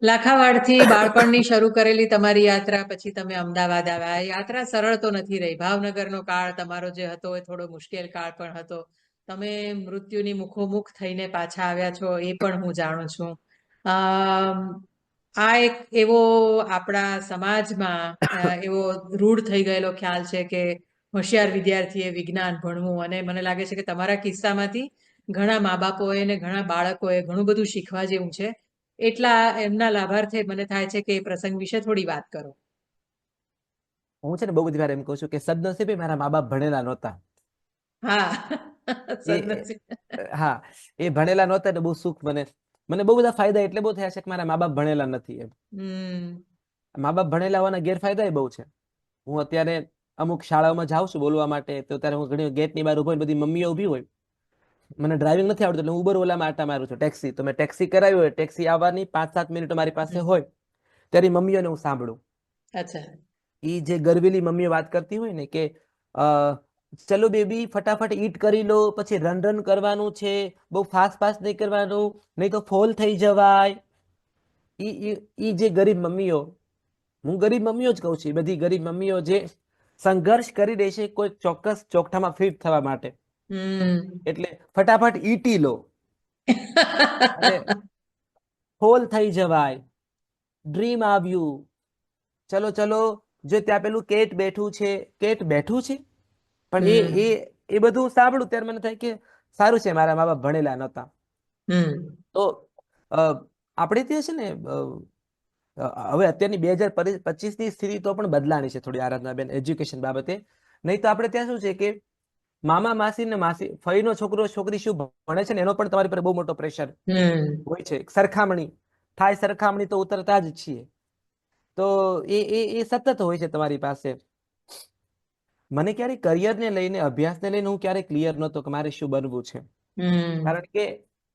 લાખાવાડથી બાળપણની શરૂ કરેલી તમારી યાત્રા, પછી તમે અમદાવાદ આવ્યા. યાત્રા સરળ તો નથી રહી. ભાવનગરનો કાળ તમારો જે હતો એ થોડો મુશ્કેલ કાળ પણ હતો. તમે મૃત્યુની મુખોમુખ થઈને પાછા આવ્યા છો એ પણ હું જાણું છું. આ એક એવો આપણા સમાજમાં એવો રૂઢ થઈ ગયેલો ખ્યાલ છે કે હોશિયાર વિદ્યાર્થીએ વિજ્ઞાન ભણવું, અને મને લાગે છે કે તમારા કિસ્સામાંથી ઘણા મા બાપોએ ને ઘણા બાળકોએ ઘણું બધું શીખવા જેવું છે. એટલા એમના લાભાર્થે મને થાય છે કે એ પ્રસંગ વિશે થોડી વાત કરો. હું છે ને બહુ બધી વાર એમ કહું છું કે સદનસીબે મારા મા બાપ ભણેલા નહોતા. હા. એ સદનસીબ. હા, એ ભણેલા નહોતા એટલે બહુ સુખ મને મને બહુ બધા ફાયદા એટલે બહુ થયા છે કે મારા મા બાપ ભણેલા નથી એમ. હમ. મા બાપ ભણેલા હોવાના ગેરફાયદા બહુ છે. હું અત્યારે અમુક શાળાઓમાં જાઉં છું બોલવા માટે, તો ત્યારે હું ઘણી ગેટની બહાર ઉભો હોય, બધી મમ્મીઓ ઊભી હોય, મને ડ્રાઇવિંગ નથી આવડતું એટલે હું ઉબર ઓલામાં આટા મારું છું, ટેક્સી. તો મેં ટેક્સી કરાવી હોય, ટેક્સી આવવાની 5-7 મિનિટ મારી પાસે હમ. હોય, ત્યારે મમ્મીઓને હું સાંભળું. અચ્છા. એ જે ગરવીલી મમ્મીઓ વાત કરતી હોય ને કે ચલો બેબી ફટાફટ ઈટ કરી લો, પછી રન રન કરવાનું છે, બહુ ફાસ્ટ ફાસ્ટ નહીં કરવાનું, નહીં તો ફોલ થઈ જવાય. ઈ જે ગરીબ મમ્મીઓ, હું ગરીબ મમ્મીઓ જ કહું છું, એ બધી ગરીબ મમ્મીઓ જે સંઘર્ષ કરી દે છે કોઈ ચોક્કસ ચોકઠામાં ફિટ થવા માટે, હમ. એટલે ફટાફટ ઈટી લો અને ફોલ થઈ જવાય, ડ્રીમ આવ્યું, ચલો ચલો, જો ત્યાં પેલું કેટ બેઠું છે, કેટ બેઠું છે. પણ હમ. એ બધું સાંભળું ત્યારે મને થાય કે સારું છે મારા મા બાપ ભણેલા નહોતા. હમ. તો આપણે ત્યાં છે ને હવે અત્યારની 2025ની સ્થિતિ તો પણ બદલાણી છે થોડી, આરાધનાબેન, એજ્યુકેશન બાબતે. નહીં તો આપણે ત્યાં શું છે કે મામા માસી ને માસી ફઈનો છોકરો છોકરી શું ભણે છે ને એનો પણ તમારી પર બહુ મોટો પ્રેશર હમ. હોય છે. સરખામણી થાય, સરખામણી તો ઉતરતા જ છીએ. તો એ સતત હોય છે તમારી પાસે. મને ક્યારેય કરિયરને લઈને, અભ્યાસને લઈને હું ક્યારેય ક્લિયર નહોતો કે મારે શું બનવું છે. હમ. કારણ કે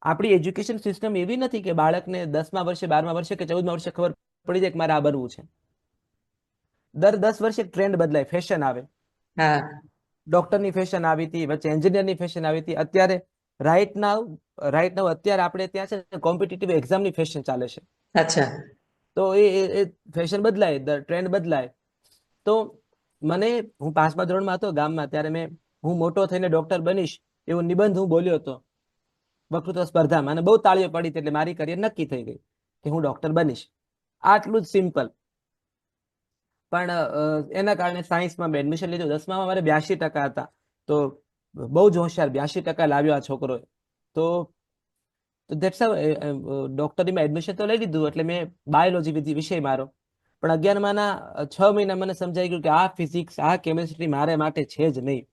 આપણી એજ્યુકેશન સિસ્ટમ એવી નથી કે બાળકને 10મા વર્ષે, 12મા વર્ષે કે 14મા વર્ષે ખબર પડી જાય કે મારે આ બનવું છે. દર 10 વર્ષે ટ્રેન્ડ બદલાય, ફેશન આવે. હા. ડોક્ટરની ફેશન આવી હતી, વચ્ચે એન્જિનિયરની ફેશન આવી હતી, અત્યારે રાઈટ નાવ અત્યારે આપણે ત્યાં છે ને કોમ્પિટિટિવ એક્ઝામની ફેશન ચાલે છે. અચ્છા. તો એ ફેશન બદલાય, ટ્રેન્ડ બદલાય. તો હું 5મા ધોરણમાં હતો ગામમાં, ત્યારે હું મોટો થઈને ડોક્ટર બનીશ એવો નિબંધ હું બોલ્યો હતો વક્તૃત્વ સ્પર્ધામાં, અને બહુ તાળીઓ પડી એટલે મારી કરિયર નક્કી થઈ ગઈ કે હું ડોક્ટર બનીશ. આટલું જ સિમ્પલ. પણ એના કારણે સાયન્સમાં મેં એડમિશન લીધું. 10મામાં મારે 82% હતા, તો બહુ જ હોશિયાર, 82% લાવ્યો આ છોકરો. તો ધેટ્સ ડોક્ટરીમાં એડમિશન તો લઈ લીધું, એટલે મેં બાયોલોજી વિષય મારો. પણ 11માના 6 મહિના મને સમજાઈ ગયું કે આ ફિઝિક્સ, આ કેમિસ્ટ્રી મારે માટે છે જ નહીં.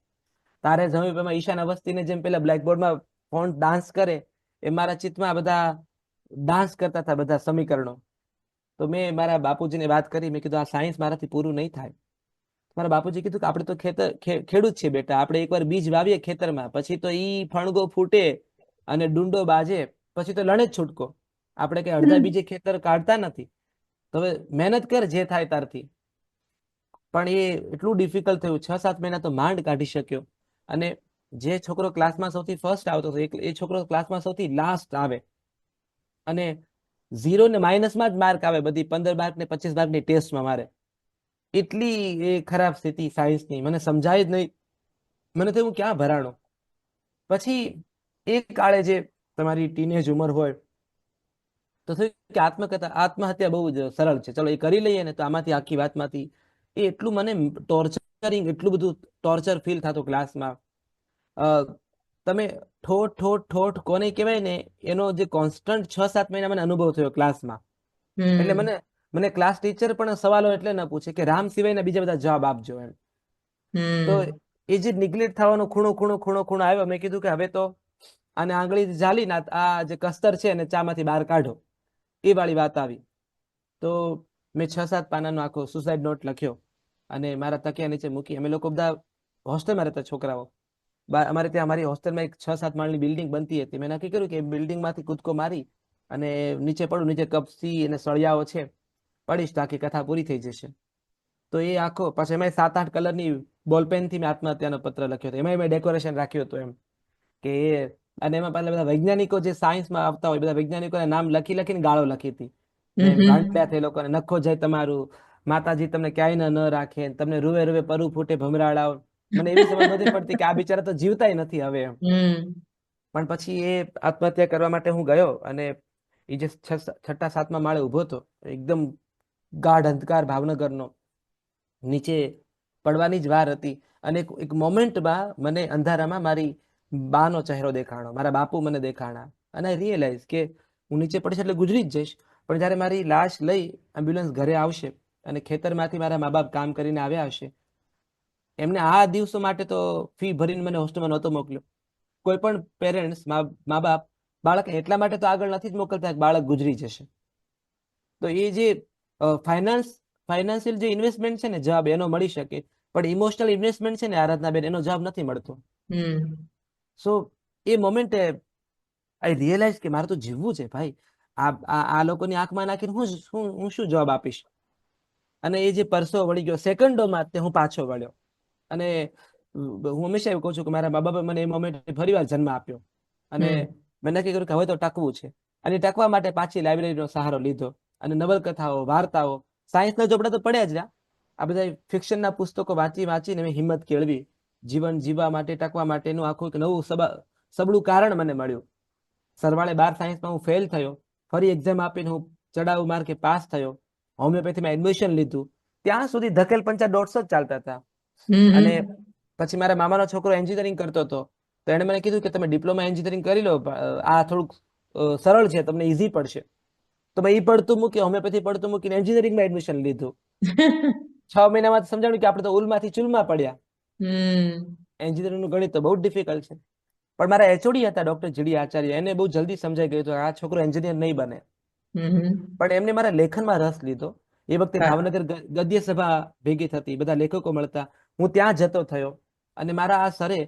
તારે જમીનમાં ઈશાન અવસ્થીને જેમ પેલા બ્લેકબોર્ડમાં ફોન્ટ ડાન્સ કરે, એ મારા ચિત્તમાં બધા ડાન્સ કરતા હતા, બધા સમીકરણો. તો મેં મારા બાપુજીને વાત કરી, મેં કીધું આ સાયન્સ મારાથી પૂરું નહીં થાય. મારા બાપુજી કીધું કે આપણે તો ખેડૂત છે બેટા, આપણે એકવાર બીજ વાવીએ ખેતરમાં, પછી તો ઈ ફણગો ફૂટે અને ડુંડો બાજે, પછી તો લણે જ છૂટકો. આપણે કઈ અડધા બીજે ખેતર કાઢતા નથી. તો હવે મહેનત કર જે થાય તારથી. પણ એ એટલું ડિફિકલ્ટ થયું, 6-7 મહિના તો માંડ કાઢી શક્યો. અને જે છોકરો ક્લાસમાં સૌથી ફર્સ્ટ આવતો હતો, એ છોકરો ક્લાસમાં સૌથી લાસ્ટ આવે. અને 0 ને માઇનસમાં જ માર્ક આવે બધી 15 માર્ક ને 25 માર્કની ટેસ્ટમાં મારે. એટલી એ ખરાબ સ્થિતિ સાયન્સની, મને સમજાય જ નહીં. મને થયું હું ક્યાં ભરાણો. પછી એક કાળે જે તમારી ટીનેજ ઉંમર હોય, તો થયું કે આત્મહત્યા બહુ જ સરળ છે, ચલો એ કરી લઈએ ને તો આમાંથી આખી વાતમાંથી. એ એટલું મને ટોર્ચરિંગ, એટલું બધું ટોર્ચર ફીલ થતું ક્લાસમાં. તમે ઠોઠ ઠોઠ ઠોઠ કોને કહેવાય ને, એનો જે કોન્સ્ટન્ટ 6-7 મહિના મને અનુભવ થયો ક્લાસમાં. એટલે હમ. મને ક્લાસ ટીચર પણ સવાલો એટલે ન પૂછે કે રામ સિવાયના બીજા બધા જવાબ આપજો એમ. તો હમ. એ જે નિગ્લેક્ટ થવાનો ખૂણો ખૂણો ખૂણો ખૂણો આવ્યો, મેં કીધું કે હવે તો આને આંગળી ઝાલીને આ જે કસ્તર છે એને ચામાંથી બહાર કાઢો, એ વાળી વાત આવી. તો મેં 6-7 પાનાનો આખો સુસાઇડ નોટ લખ્યો અને મારા તકિયા નીચે મૂકી. અમે લોકો બધા હોસ્ટેલમાં રહેતા છોકરાઓ, અમારે ત્યાં અમારી હોસ્ટેલમાં એક 6-7 માળની બિલ્ડિંગ બનતી હતી. મેં નક્કી કર્યું કે બિલ્ડિંગમાંથી કૂદકો મારી અને નીચે પડું, નીચે કપસી અને સળિયાઓ છે, પડીશ તો આખી કથા પૂરી થઈ જશે. તો એ આખો, પછી એમાં 7-8 કલરની બોલપેનથી મેં આત્મહત્યાનો પત્ર લખ્યો હતો. એમાં મેં ડેકોરેશન રાખ્યું હતું એમ કે અને એમાં પહેલા બધા વૈજ્ઞાનિકો જે સાયન્સમાં આવતા હોય, બધા વૈજ્ઞાનિકોના નામ લખી લખીને ગાળો લખી હતી. ને ગાંડા થઈ લોકોને, નખો જાય તમારું, માતાજી તમને ક્યાંય ન રાખે, તમને રૂવે રૂવે પરુ ફૂટે ભમરાડાઓ. મને એવી સમજ નથી પડતી કે આ બિચારા તો જીવતાય નથી હવે એમ. હમ. પણ પછી એ આત્મહત્યા કરવા માટે હું ગયો અને એ જે 6-7મા માળે ઉભો હતો, એકદમ ગાઢ અંધકાર ભાવનગરનો, નીચે પડવાની જ વાર હતી. અને એક મોમેન્ટમાં મને અંધારામાં મારી બાનો ચહેરો દેખાણો, મારા બાપુ મને દેખાણા, અને આઈ રિયલાઇઝ કે હું નીચે પડીશ એટલે ગુજરી જ જઈશ. પણ જ્યારે મારી લાશ લઈ એમ્બ્યુલન્સ ઘરે આવશે અને ખેતરમાંથી મારા મા બાપ કામ કરીને આવ્યા હશે, એમને આ દિવસો માટે તો ફી ભરીને મને હોસ્ટેલમાં નહોતો મોકલ્યો. કોઈ પણ પેરેન્ટ્સ, મા બાપ બાળકને એટલા માટે તો આગળ નથી જ મોકલતા કે બાળક ગુજરી જશે. તો એ જે ફાઇનાન્શિયલ જે ઇન્વેસ્ટમેન્ટ છે ને, જવાબ એનો મળી શકે, પણ ઇમોશનલ ઇન્વેસ્ટમેન્ટ છે ને આરાધનાબેન, એનો જવાબ નથી મળતો. સો એ મોમેન્ટે આઈ રિયલાઇઝ કે મારે તો જીવવું છે ભાઈ. આ લોકોની આંખમાં નાખીને હું શું જવાબ આપીશ? અને એ જે પરસો વળી ગયો સેકન્ડોમાં, તે હું પાછો વળ્યો. અને હું હંમેશા એવું કહું છું કે મારા મા બાપે મને એ મોમેન્ટ ફરી વાર જન્મ આપ્યો, અને મેં નક્કી કર્યું કે હવે તો ટકવું છે. અને ટકવા માટે પાછી લાઇબ્રેરીનો સહારો લીધો, અને નવલકથાઓ, વાર્તાઓ, સાયન્સના ચોપડા તો પડ્યા જ રહ્યા, આ બધા ફિક્શનના પુસ્તકો વાંચીને મેં હિંમત કેળવી. જીવન જીવવા માટે, ટકવા માટેનું આખું એક નવું સબળું કારણ મને મળ્યું. સરવાળે 12 સાયન્સમાં હું ફેલ થયો, ફરી એક્ઝામ આપીને હું ચડાવ માર્કે પાસ થયો, હોમિયોપેથીમાં એડમિશન લીધું. ત્યાં સુધી ધકેલ પંચા 150 જ ચાલતા હતા. અને પછી મારા મામાનો છોકરો એન્જિનિયરિંગ કરતો હતો, તો એણે મને કીધું કે તમે ડિપ્લોમા એન્જિનિયરિંગ કરી લો, આ થોડુંક સરળ છે, તમને ઈઝી પડશે. તો મેં પડતું મૂકી, હોમિયોપેથી પડતું મૂકીને એન્જિનિયરિંગમાં એડમિશન લીધું. 6 મહિનામાં સમજાણું કે આપણે તો ઉલમાંથી ચૂલમાં પડ્યા. એન્જિનિયરિંગનું ગણિત તો બહુ ડિફિકલ્ટ છે. પણ મારા એચઓડી હતા ડોક્ટર જીડી આચાર્ય, એને બહુ જલ્દી સમજાઈ ગયું હતું આ છોકરો એન્જિનિયર નહીં બને. પણ એમને મારા લેખનમાં રસ લીધો. એ વખતે ભાવનગર ગદ્ય સભા ભેગી થતી, બધા લેખકો મળતા, હું ત્યાં જતો થયો. અને મારા આ સરે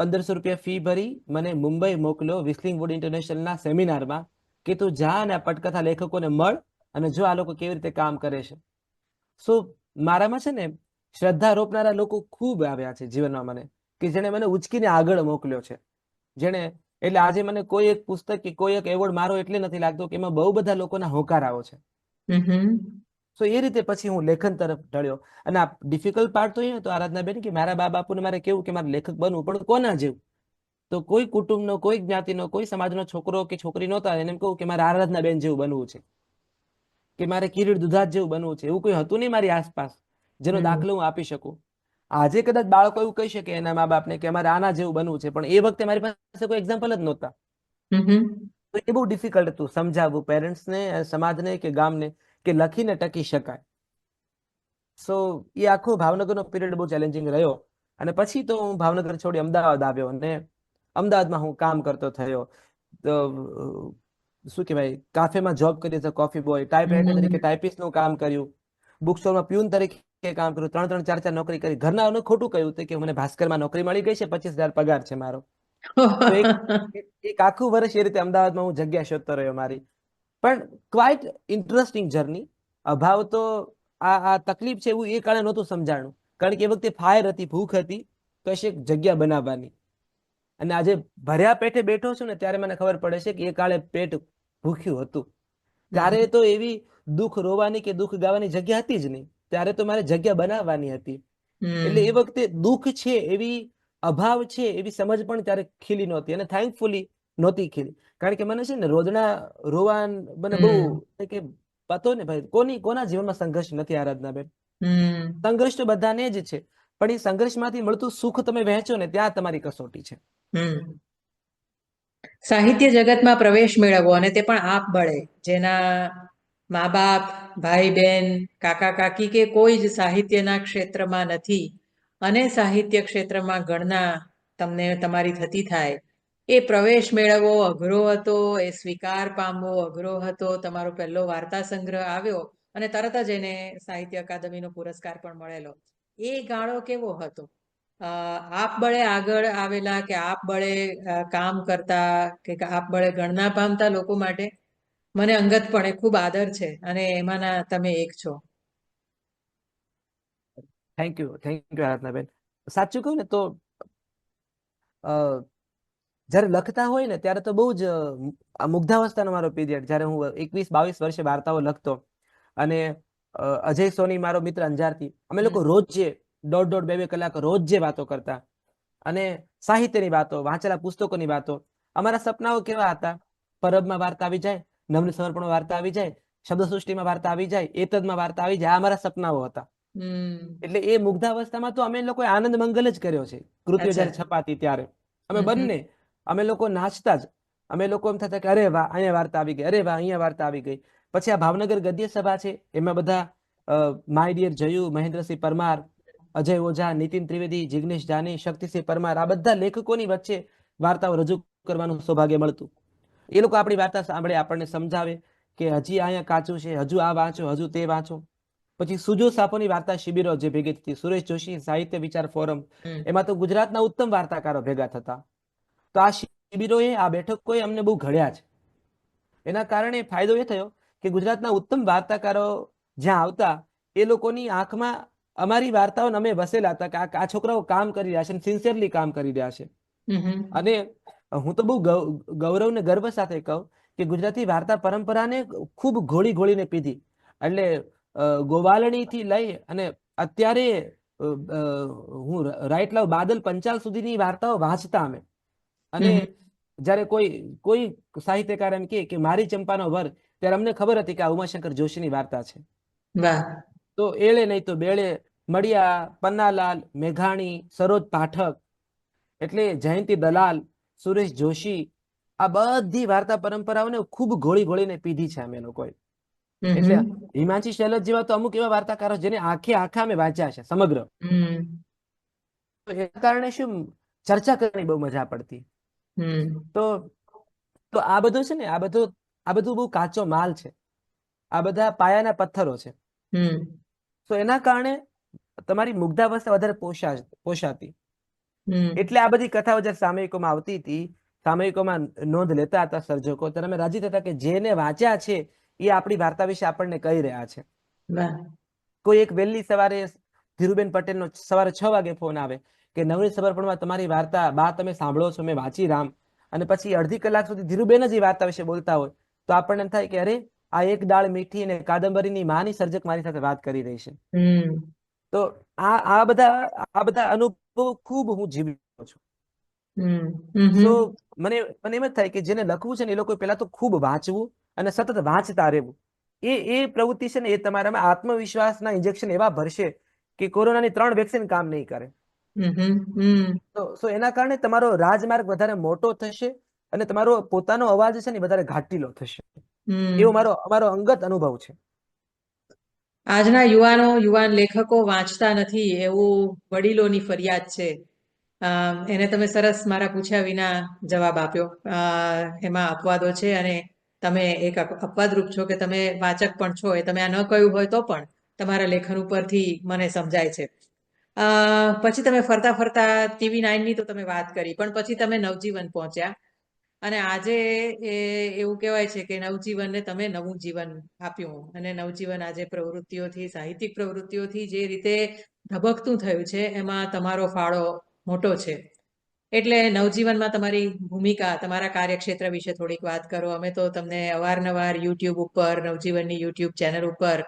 1500 રૂપિયા ફી ભરી મને મુંબઈ મોકલ્યો વિસ્લિંગ વુડ ઇન્ટરનેશનલના સેમિનારમાં, કે તું જા અને આ પટકથા લેખકોને મળ અને જો આ લોકો કેવી રીતે કામ કરે છે. સો મારામાં છે ને શ્રદ્ધા રોપનારા લોકો ખૂબ આવ્યા છે જીવનમાં મને, કે જેણે મને ઉચકીને આગળ મોકલ્યો છે. જેણે એટલે આજે મને કોઈ એક પુસ્તક કે કોઈ એક એવોર્ડ મારો એટલે નથી લાગતો કે એમાં બહુ બધા લોકોના હોકારાઓ છે. સો એ રીતે પછી હું લેખન તરફ ઢળ્યો. અને આ ડિફિકલ્ટ પાર્ટ તો એ હતો આરાધનાબેન કે મારા બા બાપુને મારે કેવું કે મારે લેખક બનવું, પણ કોના જેવું? તો કોઈ કુટુંબનો, કોઈ જ્ઞાતિનો, કોઈ સમાજનો છોકરો કે છોકરી નહોતા એને એમ કહું કે મારે આરાધનાબેન જેવું બનવું છે, કે મારે કિરીટ દુધાત જેવું બનવું છે. એવું કોઈ હતું નહીં મારી આસપાસ જેનો દાખલો હું આપી શકું. આજે કદાચ બાળકો એવું કહી શકે એના મા બાપને કે અમારે આના જેવું બનવું છે, પણ એ વખતે મારી પાસે કોઈ એક્ઝામ્પલ જ નહોતા. તો એ બહુ ડિફિકલ્ટ હતું સમજાવવું પેરેન્ટ્સને, સમાજને કે ગામને, કે લખીને ટકી શકાય. સો એ આખો ભાવનગરનો પીરિયડ બહુ ચેલેન્જિંગ રહ્યો. અને પછી તો હું ભાવનગર છોડી અમદાવાદ આવ્યો, અને અમદાવાદમાં હું કામ કરતો થયો. શું કહેવાય, કાફેમાં જોબ કરી, કોફી બોય, ટાઈપ રાઇટર તરીકે ટાઈપિસ્ટનું કામ કર્યું, બુક સ્ટોરમાં પ્યુન તરીકે કામ કર્યું, 3-3, 4-4 નોકરી કરી. ઘરના ખોટું કહ્યું કે મને ભાસ્કરમાં નોકરી મળી ગઈ છે, 25,000 પગાર છે મારો. તો એક આખું વર્ષ એ રીતે અમદાવાદમાં હું જગ્યા શોધતો રહ્યો મારી. પણ ક્વાઇટ ઇન્ટરેસ્ટિંગ જર્ની. અભાવ તો આ તકલીફ છે એવું એ કાળે નહોતું સમજાણું, કારણ કે એ વખતે ફાયર હતી, ભૂખ હતી, કશેક જગ્યા બનાવવાની. અને આજે ભર્યા પેટે બેઠો છું ને ત્યારે મને ખબર પડે છે કે એ કાળે પેટ ભૂખ્યું હતું. ત્યારે તો એવી દુઃખ રોવાની કે દુઃખ ગાવાની જગ્યા હતી જ નહીં, ત્યારે તો મારે જગ્યા બનાવવાની હતી. એટલે એ વખતે દુઃખ છે એવી, અભાવ છે એવી સમજ પણ ત્યારે ખીલી નહોતી, અને થેન્કફુલી નહોતી ખીલી. કારણ કે મને છે ને રોદણા રોવા મને બહુ કે પતો ને ભાઈ, કોના જીવનમાં સંઘર્ષ નથી આરાધનાબેન? સંઘર્ષ તો બધાને જ છે, પણ એ સંઘર્ષમાંથી મળતું સુખ તમે વહેંચો ને ત્યાં તમારી કસોટી છે. સાહિત્ય જગતમાં પ્રવેશ મેળવવો, અને તે પણ આપ બળે, જેના મા બાપ, ભાઈ બહેન, કાકા કાકી કે કોઈ જ સાહિત્યના ક્ષેત્રમાં નથી, અને સાહિત્ય ક્ષેત્રમાં ગણના તમને તમારી થતી થાય, એ પ્રવેશ મેળવવો અઘરો હતો, એ સ્વીકાર પામવો અઘરો હતો. તમારો પહેલો વાર્તા સંગ્રહ આવ્યો અને તરત જ એને સાહિત્ય અકાદમીનો પુરસ્કાર પણ મળેલો. એ ગાળો કેવો હતો? આપબળે આગળ આવેલા કે આપબળે કામ કરતા કે આપબળે ગણના પામતા લોકો માટે મને અંગતપણે ખૂબ આદર છે, અને એમાંના તમે એક છો. થેન્ક યુ આરાધનાબેન. સાચું કહું ને તો જ્યારે લખતા હોય ને ત્યારે તો બહુ જ મુગ્ધાવસ્થાનો મારો પીરિયડ, જ્યારે હું 21-22 વર્ષે વાર્તાઓ લખતો. અને અજય સોની મારો મિત્ર અંજારથી, અમે લોકો રોજ જે 1.5-2 કલાક રોજ જે વાતો કરતા, અને સાહિત્યની વાતો, વાંચેલા પુસ્તકોની વાતો. અમારા સપનાઓ કેવા હતા? પરબમાં વાર્તા આવી જાય, નમ્ર સમર્પણમાં વાર્તા આવી જાય, શબ્દસૃષ્ટિમાં વાર્તા આવી જાય, એતદમાં વાર્તા આવી જાય. આ અમારા સપનાઓ હતા. એટલે એ મુગ્ધાવસ્થામાં તો અમે લોકોએ આનંદ મંગલ જ કર્યો છે, કૃતિઓ જ્યારે છપાતી ત્યારે. અમે બંને, અમે લોકો નાચતા જ, અમે લોકો એમ થતા કે અરે વાહ અહીંયા વાર્તા આવી ગઈ, અરે વાહ અહીંયા વાર્તા આવી ગઈ. પછી આ ભાવનગર ગદ્ય સભા છે, એમાં બધા માય ડિયર જયુ, મહેન્દ્રસિંહ પરમાર, અજય ઓઝા, નીતિન ત્રિવેદી, જિગ્નેશ જાની, શક્તિસિંહ પરમાર, આ બધા લેખકોની વચ્ચે વાર્તાઓ રજૂ કરવાનું સૌભાગ્ય મળતું. એ લોકો આપણી વાર્તા સાંભળે, આપણને સમજાવે કે હજી અહીંયા કાચું છે, હજુ આ વાંચો, હજુ તે વાંચો. પછી સુજો સાપોની વાર્તા શિબિરો જે ભેગી થતી, સુરેશ જોશી સાહિત્ય વિચાર ફોરમ, એમાં તો ગુજરાતના ઉત્તમ વાર્તાકારો ભેગા થતા. તો આ શિબિરોએ, આ બેઠકોએ અમને બહુ ઘડ્યા છે. એના કારણે ફાયદો એ થયો કે ગુજરાતના ઉત્તમ વાર્તાકારો જ્યાં આવતા, એ લોકોની આંખમાં અમારી વાર્તાઓને અમે વસેલા હતા કે આ છોકરાઓ કામ કરી રહ્યા છે, સિન્સિયરલી કામ કરી રહ્યા છે. અને હું તો બહુ ગૌરવ ને ગર્વ સાથે કહું કે ગુજરાતી વાર્તા પરંપરાને ખૂબ ઘોળી ઘોળીને પીધી. એટલે ગોવાલણી થી લઈ અને અત્યારે હું રાઈટ લવ બાદલ પંચાલ સુધીની વાર્તાઓ વાંચતા અમે. અને જ્યારે કોઈ સાહિત્યકાર એમ કે મારી ચંપાનો વર, ત્યારે અમને ખબર હતી કે આ ઉમાશંકર જોશીની વાર્તા છે. તો એળે નહીં તો બેળે, મળિયા, પન્નાલાલ, મેઘાણી, સરોજ પાઠક, એટલે જયંતી દલાલ, સુરેશ જોશી, આ બધી વાર્તા પરંપરાઓને ખૂબ ઘોળી ઘોળીને પીધી છે અમે લોકોએ. એટલે હિમાંશી શૈલજ જેવા તો અમુક એવા વાર્તાકારો જેને આખા અમે વાંચ્યા છે સમગ્ર. એના કારણે શું ચર્ચા કરવાની બહુ મજા પડતી. તો આ બધું છે ને, આ બધું બહુ કાચો માલ છે, આ બધા પાયાના પથ્થરો છે. તો એના કારણે તમારી મુગ્ધાવસ્થા વધારે પોષાતી. એટલે આ બધી કથાઓ જ્યારે સામયિકોમાં આવતી હતી, સામયિકોમાં નોંધ લેતા હતા સર્જકો, ત્યારે અમે રાજી થતા કે જેને વાંચ્યા છે એ આપણી વાર્તા વિશે આપણને કહી રહ્યા છે. કોઈ એક વહેલી સવારે ધીરુબેન પટેલનો સવારે 6 વાગે ફોન આવે કે નવરી સમર્પણમાં તમારી વાર્તા બા તમે સાંભળો છો, મેં વાંચી રામ. અને પછી અડધી કલાક સુધી ધીરુબેન જ એ વાર્તા વિશે બોલતા હોય, તો આપણને એમ થાય કે અરે આ એક ડાળ મીઠી અને કાદંબરીની માની સર્જક મારી સાથે વાત કરી રહી છે. તો આ બધા અનુભવો ખૂબ હું જીવી છું. સો મને એમ જ થાય કે જેને લખવું છે ને, એ લોકો પહેલા તો ખૂબ વાંચવું અને સતત વાંચતા રહેવું. એ પ્રવૃત્તિ છે ને, એ તમારામાં આત્મવિશ્વાસના ઇન્જેક્શન એવા ભરશે કે કોરોનાની 3 વેક્સિન કામ નહીં કરે. તો એના કારણે તમારો રાજમાર્ગ વધારે મોટો થશે અને તમારો પોતાનો અવાજ છે ને વધારે ઘાટીલો થશે. એવો અમારો અંગત અનુભવ છે. આજના યુવાન લેખકો વાંચતા નથી એવું વડીલોની ફરિયાદ છે. એને તમે સરસ મારા પૂછ્યા વિના જવાબ આપ્યો. એમાં અપવાદો છે અને તમે એક અપવાદરૂપ છો કે તમે વાચક પણ છો. એ તમે આ ન કહ્યું હોય તો પણ તમારા લેખન ઉપરથી મને સમજાય છે. પછી તમે ફરતા ફરતા TV9 ની તો તમે વાત કરી, પણ પછી તમે નવજીવન પહોંચ્યા અને આજે એવું કહેવાય છે કે નવજીવનને તમે નવું જીવન આપ્યું. અને નવજીવન આજે પ્રવૃત્તિઓથી, સાહિત્યિક પ્રવૃત્તિઓથી જે રીતે ધબકતું થયું છે, એમાં તમારો ફાળો મોટો છે. એટલે નવજીવનમાં તમારી ભૂમિકા, તમારા કાર્યક્ષેત્ર વિશે થોડીક વાત કરો. અમે તો તમને અવારનવાર યુટ્યુબ ઉપર, નવજીવનની યુટ્યુબ ચેનલ ઉપર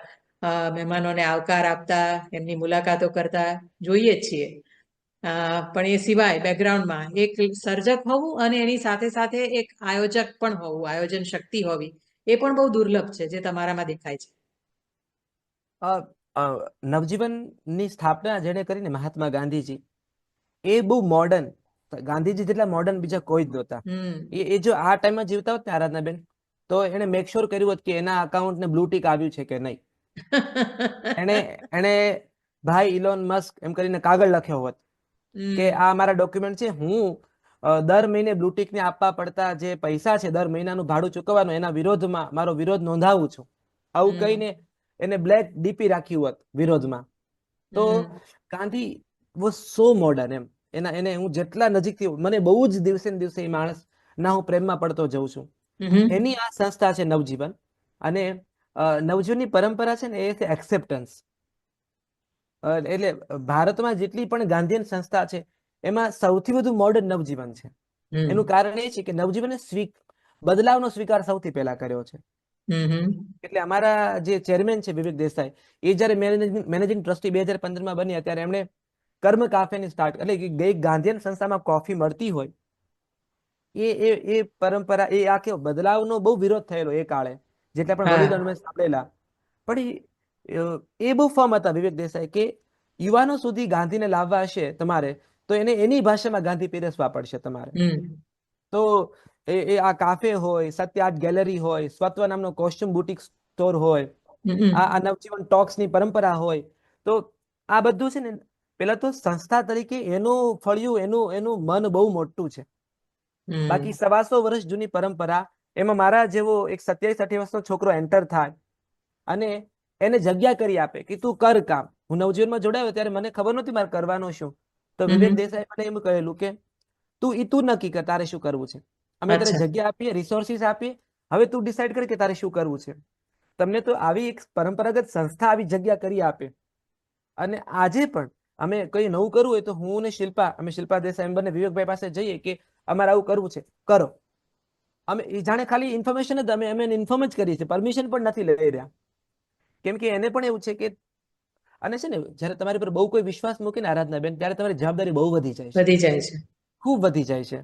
મહેમાનોને આવકાર આપતા, એમની મુલાકાતો કરતા જોઈએ જ છીએ. પણ એ સિવાય બેકગ્રાઉન્ડમાં એક સર્જક હોવું અને એની સાથે સાથે એક આયોજક પણ હોવું, આયોજન શક્તિ હોવી, એ પણ બહુ દુર્લભ છે, જે તમારામાં દેખાય છે. નવજીવનની સ્થાપના જેને કરીને મહાત્મા ગાંધીજી, એ બહુ મોડર્ન, ગાંધીજી જેટલા મોડર્ન બીજા કોઈ જ નહોતા. એ જો આ ટાઈમમાં જીવતા હોત ને આરાધનાબેન, તો એને મેક શ્યોર કર્યું હોત કે એના અકાઉન્ટને બ્લુ ટિક આવ્યું છે કે નહીં. એને ભાઈ ઇલોન મસ્ક એમ કરીને કાગળ લખ્યો હોત કે આ મારા ડોક્યુમેન્ટ છે, હું દર મહિને બ્લુ ટિકને આપવા પડતા જે પૈસા છે, દર મહિનાનું ભાડું ચૂકવવાનું, એના વિરોધમાં મારો વિરોધ નોંધાવું છું. આવું કહીને એને બ્લેક ડીપી રાખ્યું હોત વિરોધમાં. તો ગાંધી વોઝ સો મોડર્ન. એને હું જેટલા નજીકથી, મને બહુ જ દિવસે ને દિવસે એ માણસ ના હું પ્રેમમાં પડતો જઉં છું. એની આ સંસ્થા છે નવજીવન. અને નવજીવનની પરંપરા છે ને, એ છે એક્સેપ્ટન્સ. એટલે ભારતમાં જેટલી પણ ગાંધીયન સંસ્થા છે, એમાં સૌથી વધુ મોડર્ન નવજીવન છે. એનું કારણ એ છે કે નવજીવને બદલાવનો સ્વીકાર સૌથી પહેલા કર્યો છે. એટલે અમારા જે ચેરમેન છે વિવેક દેસાઈ, એ જયારે મેનેજિંગ ટ્રસ્ટી 2015માં બન્યા, ત્યારે એમણે કર્મ કાફેની સ્ટાર્ટ, એટલે કે ગાંધીયન સંસ્થામાં કોફી મળતી હોય, એ પરંપરા, એ આખો બદલાવનો બહુ વિરોધ થયેલો એ કાળે, જેટલા પણ વડીલો મેં સાંભળેલા. પણ એ બહુ ફર્મ હતા વિવેક દેસાઈ કે યુવાનો સુધી ગાંધીને લાવવા હશે તમારે, તો એને એની ભાષામાં ગાંધી પીરસવા પડશે તમારે. હમ તો એ આ કાફે હોય, સત્ય આર્ટ ગેલેરી હોય, સ્વત્વ નામનો કોસ્ચ્યુમ બુટિક સ્ટોર હોય, હમ આ નવજીવન ટોક્સની પરંપરા હોય, તો આ બધું છે ને પેલા તો સંસ્થા તરીકે એનું ફળિયું એનું મન બહુ મોટું છે. બાકી 125 વર્ષ જૂની પરંપરા, એમાં મારા જેવો એક 27-28 વર્ષનો છોકરો એન્ટર થાય અને એને જગ્યા કરી આપે કે તું કર કામ. હું નવજીવનમાં જોડાયો ત્યારે મને ખબર નહોતી મારે કરવાનું શું. તો વિવેક દેસાઈ મને એમ કહેલું કે તું નક્કી કર તારે શું કરવું છે. અમે તારે અચ્છા. જગ્યા આપીએ, રિસોર્સિસ આપીએ, હવે તું ડિસાઈડ કર કે તારે શું કરવું છે. તમને તો આવી એક પરંપરાગત સંસ્થા આવી જગ્યા કરી આપે. અને આજે પણ અમે કઈ નવું કરવું હોય તો હું ને શિલ્પા, અમે શિલ્પા દેસાઈ બંને વિવેકભાઈ પાસે જઈએ કે અમારે આવું કરવું છે, કરો. અમે જાણે ખાલી ઇન્ફોર્મેશન જ અમે ઇન્ફોર્મ જ કરીએ છીએ, પરમિશન પણ નથી લઈ રહ્યા. કેમ કે એને પણ એવું છે કે, અને છે ને જયારે તમારી પર બહુ કોઈ વિશ્વાસ મૂકે ને આરાધનાબેન, ત્યારે તમારી જવાબદારી બહુ વધી જાય છે, વધી જાય છે. ખૂબ વધી જાય છે.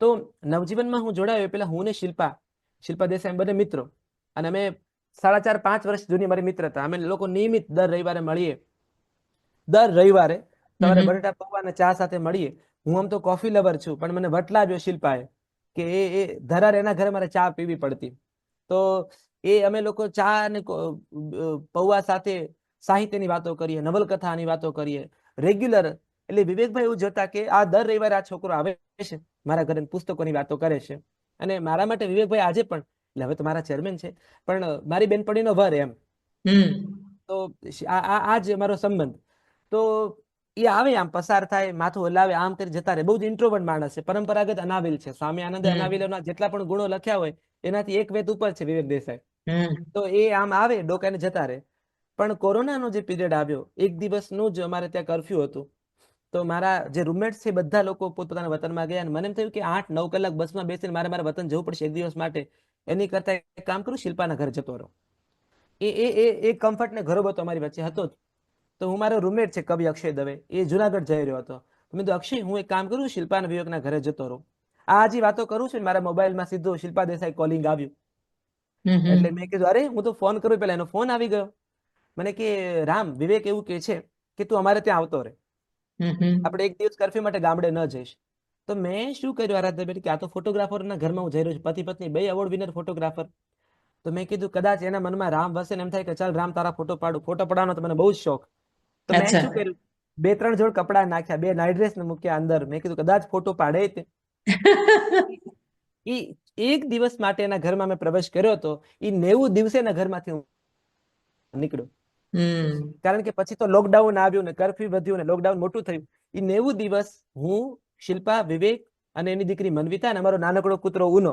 તો નવજીવનમાં હું જોડાયો પેલા હું ને શિલ્પા દેસાઈ બંને મિત્રો, અને અમે 4.5-5 વર્ષ જૂની મારી મિત્રતા. અમે લોકો નિયમિત દર રવિવારે મળીએ. દર રવિવારે સવારે બટાટા પૌવા અને ચા સાથે મળીએ. હું આમ તો કોફી લવર છું, પણ મને વટલાવ્યો શિલ્પાએ કે એ ધરાર એના ઘરે મારે ચા પીવી પડતી. તો એ અમે લોકો ચા અને પૌવા સાથે સાહિત્યની વાતો કરીએ, નવલકથાની વાતો કરીએ રેગ્યુલર. એટલે વિવેકભાઈ એવું જોતા કે આ દર રવિવારે આ છોકરો આવે છે મારા ઘરે, પુસ્તકોની વાતો કરે છે. અને મારા માટે વિવેકભાઈ આજે પણ, એટલે હવે તો મારા ચેરમેન છે, પણ મારી બેનપણીનો વર એમ. તો આ જ મારો સંબંધ. તો એ આવે, આમ પસાર થાય, માથું હલાવે, આમ કરી જતા રહે. બહુ જ ઇન્ટ્રોવર્ટ માણસ છે, પરંપરાગત અનાવિલ છે. સ્વામી આનંદ અનાવિલના જેટલા પણ ગુણો લખ્યા હોય એનાથી એક વેત ઉપર છે વિવેક દેસાઈ. તો એ આમ આવે, ડોકાને જતા રહે. પણ કોરોનાનો જે પીરિયડ આવ્યો, એક દિવસનું જ અમારે ત્યાં કર્ફ્યુ હતું. તો મારા જે રૂમમેટ્સ છે બધા લોકો પોતપોતાના વતનમાં ગયા, અને મને એમ થયું કે 8-9 કલાક બસમાં બેસીને મારા વતન જવું પડશે એક દિવસ માટે. એની કરતા એક કામ કરું, શિલ્પાના ઘરે જતો રહું. એ કમ્ફર્ટ ને ઘરો બધો અમારી વચ્ચે હતો જ. તો હું, મારો રૂમમેટ છે કવિ અક્ષય દવે, એ જુનાગઢ જઈ રહ્યો હતો. મેં કીધું અક્ષય, હું એક કામ કરું, શિલ્પા અને વિવેકના ઘરે જતો રહું. આ જે વાતો કરું છું, મારા મોબાઈલમાં સીધું શિલ્પા દેસાઈ કોલિંગ આવ્યું. એટલે મેં કીધું અરે હું તો ફોન કરું, પેલા એનો ફોન આવી ગયો. મને કે રામ, વિવેક એવું કે છે કે તું અમારે ત્યાં આવતો રહે, આપણે એક દિવસ કર્ફ્યુ માટે ગામડે ન જઈશ. તો મેં શું કર્યું આરાધનાબેન, કે આ તો ફોટોગ્રાફરના ઘરમાં હું જઈ રહ્યો છું, પતિ પત્ની બે એવોર્ડ વિનર ફોટોગ્રાફર. તો મેં કીધું કદાચ એના મનમાં રામ વસે ને એમ થાય કે ચાલ રામ તારા ફોટો પાડું. ફોટો પાડવાનો તો મને બહુ જ શોખ. તો મેં શું કર્યું, 2-3 જોડ કપડા નાખ્યા, 2 નાઇટ ડ્રેસ ને મૂક્યા અંદર. મેં કીધું કદાચ ફોટો પાડે તે. એ એક દિવસ માટે એના ઘરમાં મેં પ્રવેશ કર્યો હતો. એ 90 દિવસે એના ઘરમાંથી હું નીકળ્યો. કારણ કે પછી તો લોકડાઉન આવ્યું ને કર્ફ્યુ વધ્યું ને લોકડાઉન મોટું થયું. એ 90 દિવસ હું, શિલ્પા, વિવેક અને એની દીકરી મનવિતા અને અમારો નાનકડો કૂતરો ઉનો,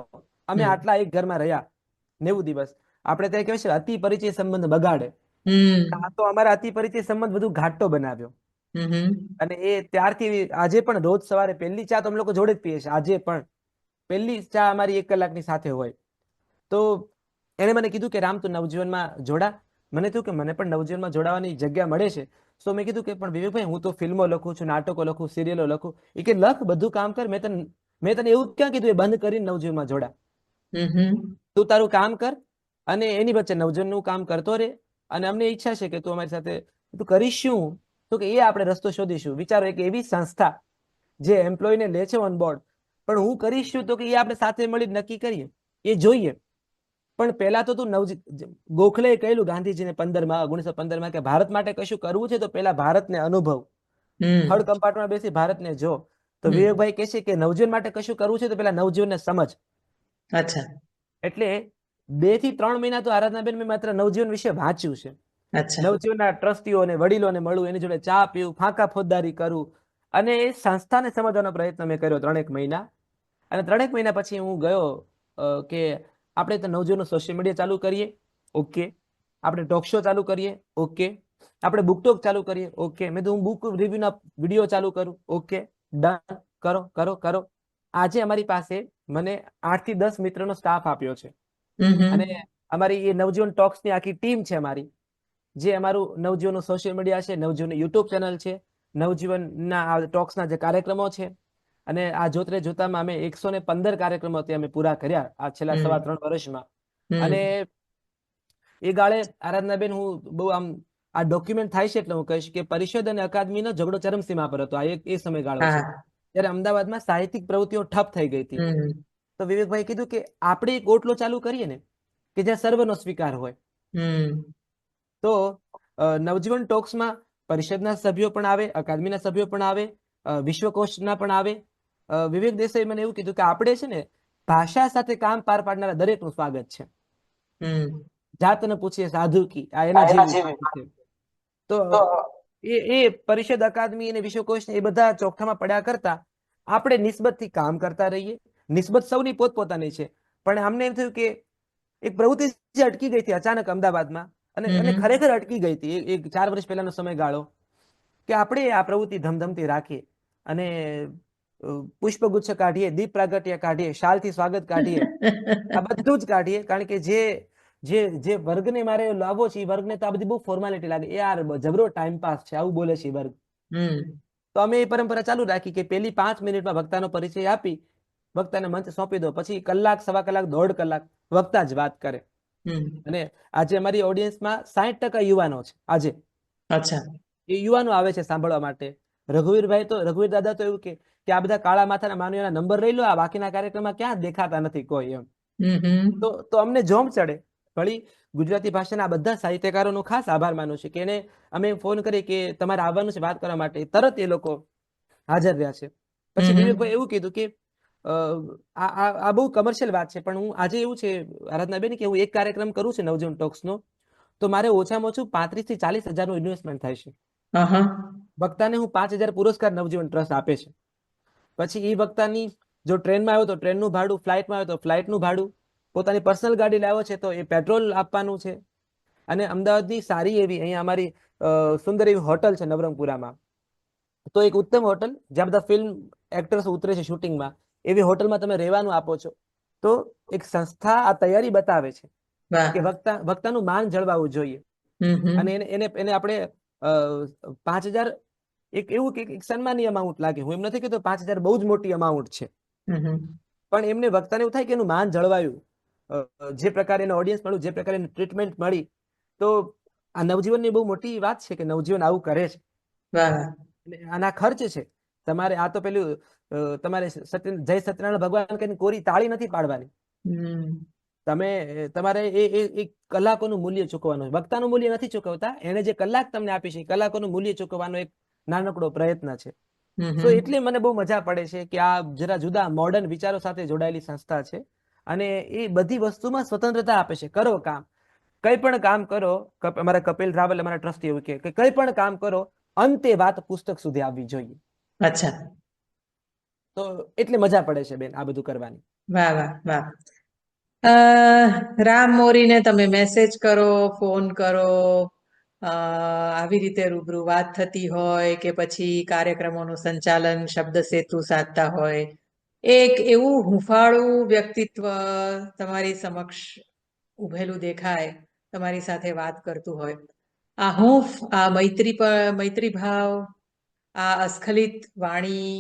અમે આટલા એક ઘરમાં રહ્યા 90 દિવસ. આપણે ત્યાં કહેવાય છે અતિ પરિચય સંબંધ બગાડે. આ તો અમારા અતિ પરિચય સંબંધ બધું ઘાટો બનાવ્યો. અને એ ત્યારથી આજે પણ રોજ સવારે પહેલી ચા તો અમે લોકો જોડે જ પીએ છીએ. આજે પણ પહેલી ચા અમારી 1 કલાકની સાથે હોય. તો એને મને કીધું કે રામ, તું નવજીવનમાં જોડા. મને થયું કે મને પણ નવજીવનમાં જોડાવાની જગ્યા મળે છે. તો મેં કીધું કે પણ વિવેકભાઈ, હું તો ફિલ્મો લખું છું, નાટકો લખું, સિરિયલો લખું. એ કે લખ, બધું કામ કર. મેં તને એવું ક્યાં કીધું એ બંધ કરીને નવજીવનમાં જોડા. તું તારું કામ કર અને એની વચ્ચે નવજીવનનું કામ કરતો રહે. અને અમને ઈચ્છા છે કે તું અમારી સાથે, તું કરીશ શું? તો કે એ આપણે રસ્તો શોધીશું. વિચારો, એક એવી સંસ્થા જે એમ્પ્લોયને લે છે ઓન બોર્ડ, પણ હું કરીશ શું? તો કે એ આપણે સાથે મળી નક્કી કરીએ, એ જોઈએ. પણ પહેલા તો તું ગોખલે કહેલું ગાંધીજીને 1915માં કે ભારત માટે કશું કરવું છે તો પહેલા ભારતને અનુભવ, થર્ડ કમ્પાર્ટમેન્ટમાં બેસી ભારતને જો. તો વિવેકભાઈ કહે છે કે નવજીવન માટે કશું કરવું છે તો પહેલા નવજીવનને સમજ. અચ્છા. એટલે 2 થી 3 મહિના તો આરાધનાબેન મેં માત્ર નવજીવન વિશે વાંચ્યું છે. નવજીવનના ટ્રસ્ટીઓને, વડીલોને મળું, એની જોડે ચા પીવું, ફાંકા ફોજદારી કરું, અને એ સંસ્થાને સમજવાનો પ્રયત્ન મેં કર્યો 3 મહિના. અને 3 મહિના પછી હું ગયો કે આપણે તો નવજીવનનું સોશિયલ મીડિયા ચાલુ કરીએ, ઓકે. આપણે ટોક શો ચાલુ કરીએ, ઓકે. આપણે બુક ટોક ચાલુ કરીએ, ઓકે. મેં તો હું બુક રિવ્યુના વિડીયો ચાલુ કરું, ઓકે. ડન, કરો કરો કરો. આજે અમારી પાસે મને 8 થી 10 મિત્રનો સ્ટાફ આપ્યો છે. અને અમારી એ નવજીવન ટોક્સની આખી ટીમ છે અમારી, જે અમારું નવજીવનનું સોશિયલ મીડિયા છે, નવજીવનનું યુટ્યુબ ચેનલ છે, નવજીવનના ટોક્સના જે કાર્યક્રમો છે. અને આ જોતરે જોતામાં અમે 115 કાર્યક્રમો અમે પૂરા કર્યા આ છેલ્લા 3.5 વર્ષમાં. અને એ ગાળે આરાધનાબેન હું બહુ આમ આ ડોક્યુમેન્ટ થાય છે એટલે હું કહીશ કે પરિષદ અને અકાદમીનો ઝઘડો ચરમસીમા પર હતો. આ એક એ સમયગાળો છે હા ત્યારે અમદાવાદમાં સાહિત્યિક પ્રવૃત્તિઓ ઠપ થઈ ગઈ હતી. હમ તો વિવેકભાઈ કીધું કે આપણે એક ઓટલો ચાલુ કરીએ ને કે જ્યાં સર્વનો સ્વીકાર હોય. હમ તો નવજીવન ટોક્સમાં પરિષદના સભ્યો પણ આવે, અકાદમીના સભ્યો પણ આવે, વિશ્વકોશના પણ આવે. વિવેક દેસાઈ મને એવું કીધું કે આપણે છે ને ભાષા સાથે કામ પાર પાડનારા દરેકનું સ્વાગત છે. હમ જાતને પૂછીએ સાધુ કી, આ એના જેવી વાત છે. તો એ પરિષદ, અકાદમી અને વિશ્વકોશ એ બધા ચોકઠામાં પડ્યા કરતા આપણે નિસ્બતથી કામ કરતા રહીએ. નિસ્બત સૌની પોતપોતાની છે, પણ અમને એમ થયું કે એક પ્રવૃત્તિ જે અટકી ગઈ હતી અચાનક અમદાવાદમાં, અને ખરેખર અટકી ગઈ હતી એક 4 વર્ષ પહેલાનો સમયગાળો, કે આપણે આ પ્રવૃત્તિ ધમધમતી રાખીએ અને પુષ્પગુચ્છ કાઢીએ, દીપ પ્રાગટ્ય કાઢીએ, શાલથી સ્વાગત કાઢીએ, આ બધું જ કાઢીએ. કારણ કે જે વર્ગને મારે લાવવો છે એ વર્ગને તો આ બધી બહુ ફોર્માલિટી લાગે, યાર જબરો ટાઈમ પાસ છે આવું બોલે છે વર્ગ. તો અમે એ પરંપરા ચાલુ રાખી કે પેલી 5 મિનિટમાં વક્તાનો પરિચય આપી વક્તાને મંચ સોંપી દો, પછી કલાક, સવા કલાક, 1.5 કલાક વક્તા જ વાત કરે. અને આજે અમારી ઓડિયન્સમાં 60% યુવાનો છે. આજે અચ્છા એ યુવાનો આવે છે સાંભળવા માટે. રઘુવીર દાદા તો એવું કે આ બધા કાળા માથાના માનવીના નંબર લઈ લો, આ બાકીના કાર્યક્રમમાં ક્યાં દેખાતા નથી કોઈ એમ. તો અમને જોમ ચડે. વળી ગુજરાતી ભાષાના આ બધા સાહિત્યકારોનો ખાસ આભાર માનું છું કે એને અમે ફોન કરી કે તમારે આવવાનું છે વાત કરવા માટે, તરત એ લોકો હાજર રહ્યા છે. પછી વિવેકભાઈ એવું કીધું કે આ બહુ કમર્શિયલ વાત છે, પણ હું આજે એવું છે આરાધનાબેન કે હું એક કાર્યક્રમ કરું છું નવજીવન ટોક્સનો, તો મારે ઓછામાં ઓછું 35 થી 40 હજારનું ઇન્વેસ્ટમેન્ટ થાય છે. વક્તાને હું 5,000 પુરસ્કાર નવજીવન ટ્રસ્ટ આપે છે. પછી એ વક્તાની જો ટ્રેનમાં આવ્યો તો ટ્રેનનું ભાડું, ફ્લાઇટમાં આવ્યો તો ફ્લાઇટનું ભાડું, પોતાની પર્સનલ ગાડી લાવ્યો છે તો એ પેટ્રોલ આપવાનું છે. અને અમદાવાદની સારી એવી અહીંયા અમારી સુંદર એવી હોટલ છે નવરંગપુરામાં, તો એક ઉત્તમ હોટલ જ્યાં બધા ફિલ્મ એક્ટર્સ ઉતરે છે શૂટિંગમાં, એવી હોટલમાં તમે રહેવાનું આપો છો. તો એક સંસ્થા આ તૈયારી બતાવે છે કે વક્તાનું માન જળવાવું જોઈએ. અને એને આપણે 5,000 એક એવું કે એક સન્માનીય અમાઉન્ટ લાગે. હું એમ નથી કહેતો 5,000 બહુ જ મોટી અમાઉન્ટ છે, પણ એમને વક્તાને એવું થાય કે એનું માન જળવાયું, જે પ્રકારે એને ઓડિયન્સ મળ્યું, જે પ્રકારે એને ટ્રીટમેન્ટ મળી. તો આ નવજીવનની બહુ મોટી વાત છે કે નવજીવન આવું કરે છે. આના ખર્ચ છે. તમારે આ તો પેલું તમારે જય સત્યનારાયણ ભગવાન કહીને કોરી તાળી નથી પાડવાની. તમારે એ કલાકોનું મૂલ્ય ચૂકવવાનું. વક્તાનું મૂલ્ય નથી ચૂકવતા, એને જે કલાક તમને આપી છે કલાકોનું મૂલ્ય ચૂકવવાનો એક નાનકડો પ્રયત્ન છે. તો એટલે મને બહુ મજા પડે છે કે આ જરા જુદા મોડર્ન વિચારો સાથે જોડાયેલી સંસ્થા છે, અને એ બધી વસ્તુમાં સ્વતંત્રતા આપે છે. કરો કામ, કઈ પણ કામ કરો. અમારા કપિલ રાવલ અમારા ટ્રસ્ટી એવું કે કઈ પણ કામ કરો, અંતે વાત પુસ્તક સુધી આવવી જોઈએ. અચ્છા, તો એટલે મજા પડે છે બેન આ બધું કરવાની. વાહ વાહ વાહ. રામ મોરીને તમે મેસેજ કરો, ફોન કરો, આવી રીતે રૂબરૂ વાત થતી હોય કે પછી કાર્યક્રમોનું સંચાલન શબ્દ સેતુ સાધતા હોય, એક એવું હુંફાળું વ્યક્તિત્વ તમારી સમક્ષ ઉભેલું દેખાય, તમારી સાથે વાત કરતું હોય. આ હૂંફ, આ મૈત્રી ભાવ, આ અસ્ખલિત વાણી,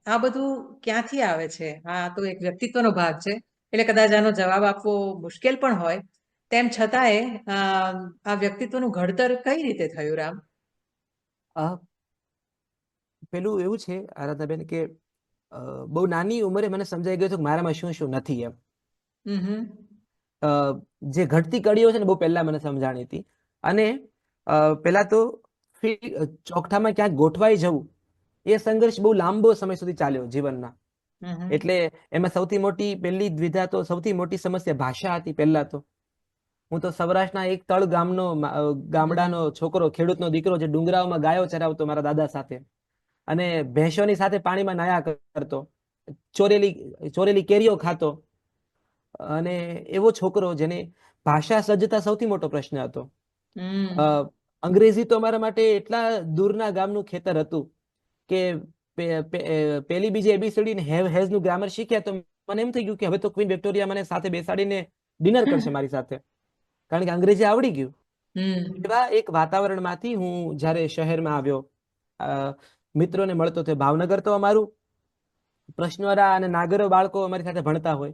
આ બધું ક્યાંથી આવે છે? આ તો એક વ્યક્તિત્વનો ભાગ છે. એટલે કદાચ આનો જવાબ આપવો મુશ્કેલ પણ હોય, તેમ છતાંય આ વ્યક્તિત્વનું ઘડતર કઈ રીતે થયું, રામ? પેલું એવું છે આરાધનાબેન કે બહુ નાની ઉંમરે મને સમજાઈ ગયું હતું કે મારામાં શું શું નથી એમ. જે ઘટતી કડીઓ છે ને બહુ પહેલા મને સમજાણી હતી. અને પેલા તો ચોકઠામાં ક્યાંક ગોઠવાઈ જવું, એ સંઘર્ષ બહુ લાંબો સમય સુધી ચાલ્યો જીવનમાં. એટલે એમાં સૌથી મોટી પહેલી દ્વિધા તો સૌથી મોટી સમસ્યા ભાષા હતી. પહેલા તો હું તો સૌરાષ્ટ્રના એક તળ ગામડાનો છોકરો, ખેડૂતનો દીકરો, જે ડુંગરાઓમાં ગાયો ચરાવતો મારા દાદા સાથે, અને ભેંસોની સાથે પાણીમાં નાયા કરતો, ચોરેલી કેરીઓ ખાતો, અને એવો છોકરો જેને ભાષા સજ્જતા સૌથી મોટો પ્રશ્ન હતો. અંગ્રેજી તો અમારા માટે એટલા દૂરના ગામનું ખેતર હતું કે પેલી બીજી એબીસીડી ને હેઝ નું ગ્રામર શીખ્યા તો મને એમ થઈ ગયું કે હવે તો ક્વીન વિક્ટોરિયા મને સાથે બેસાડીને ડિનર કરશે મારી સાથે, કારણ કે અંગ્રેજી આવડી ગયું. એવા એક વાતાવરણમાંથી હું જ્યારે શહેરમાં આવ્યો, મિત્રોને મળતો થયો. ભાવનગર તો અમારું પ્રશ્નવાળા અને નાગરો બાળકો અમારી સાથે ભણતા હોય,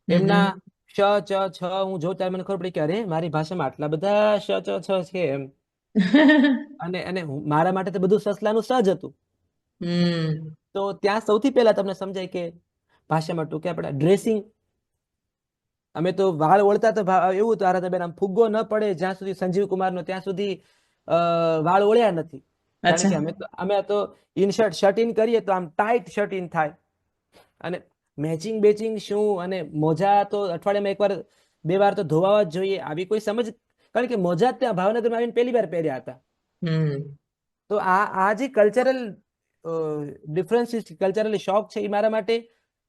એમના શ ચ છ હું જો ત્યારે મને ખબર પડી કે અરે મારી ભાષામાં આટલા બધા શ ચ છ છે એમ. અને મારા માટે તો બધું સસલાનું સહજ હતું. હમ તો ત્યાં સૌથી પહેલા તમને સમજાય કે ભાષામાં ટૂંકે આપણે ડ્રેસિંગ, અમે તો વાળ ઓળતા તો એવું હતું આરાધનાબેન, આમ ફુગ્ગો ન પડે જ્યાં સુધી સંજીવ કુમારનો ત્યાં સુધી વાળ ઓળ્યા નથી. કારણ કે અચ્છા. અમે તો ઇન શર્ટ ઇન કરીએ તો આમ ટાઈટ શર્ટ ઇન થાય. અને મેચિંગ બેચિંગ શું, અને મોજા તો અઠવાડિયામાં એકવાર બે વાર તો ધોવા જ જોઈએ, આવી કોઈ સમજ. કારણ કે મોજા જ ત્યાં ભાવનગરમાં આવીને પહેલી વાર પહેર્યા હતા. હમ તો આ જે કલ્ચરલ ડિફરન્સીસ, કલ્ચરલ શોખ છે, એ મારા માટે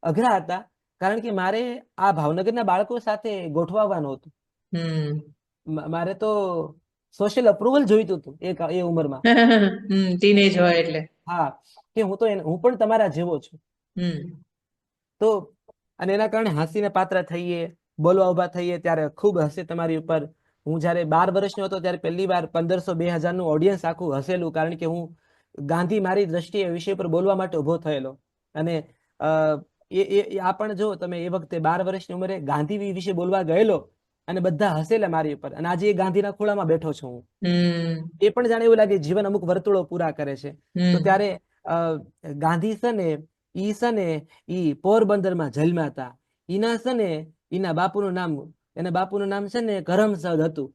અઘરા હતા. કારણ કે મારે આ ભાવનગરના બાળકો સાથે ગોઠવાવાનું હતું. હમ મારે તો સોશિયલ અપ્રુવલ જોઈતું હતું એ ઉંમરમાં. ટીનેજ હોય એટલે. હા, કે હું પણ તમારા જેવો છું. હમ તો અને એના કારણે હસીને પાત્ર થઈએ, બોલવા ઉભા થઈએ ત્યારે ખૂબ હસે તમારી ઉપર. હું જ્યારે 12 વર્ષનો હતો ત્યારે પહેલી વાર 1500-2000 ઓડિયન્સ આખું હસેલું, કારણ કે હું ગાંધી મારી દ્રષ્ટિએ વિષય પર બોલવા માટે ઉભો થયેલો. અને આ પણ જો તમે એ વખતે 12 વર્ષની ઉંમરે ગાંધી વિશે બોલવા ગયેલો અને બધા હસેલા મારી ઉપર, અને આજે એ ગાંધીના ખોળામાં બેઠો છું હું. હમ એ પણ જાણે એવું લાગે જીવન અમુક વર્તુળો પૂરા કરે છે. તો હમ ત્યારે ગાંધી સને ઈ પોરબંદરમાં જન્મ્યા હતા. એના બાપુનું નામ છે ને કરમસદ હતું.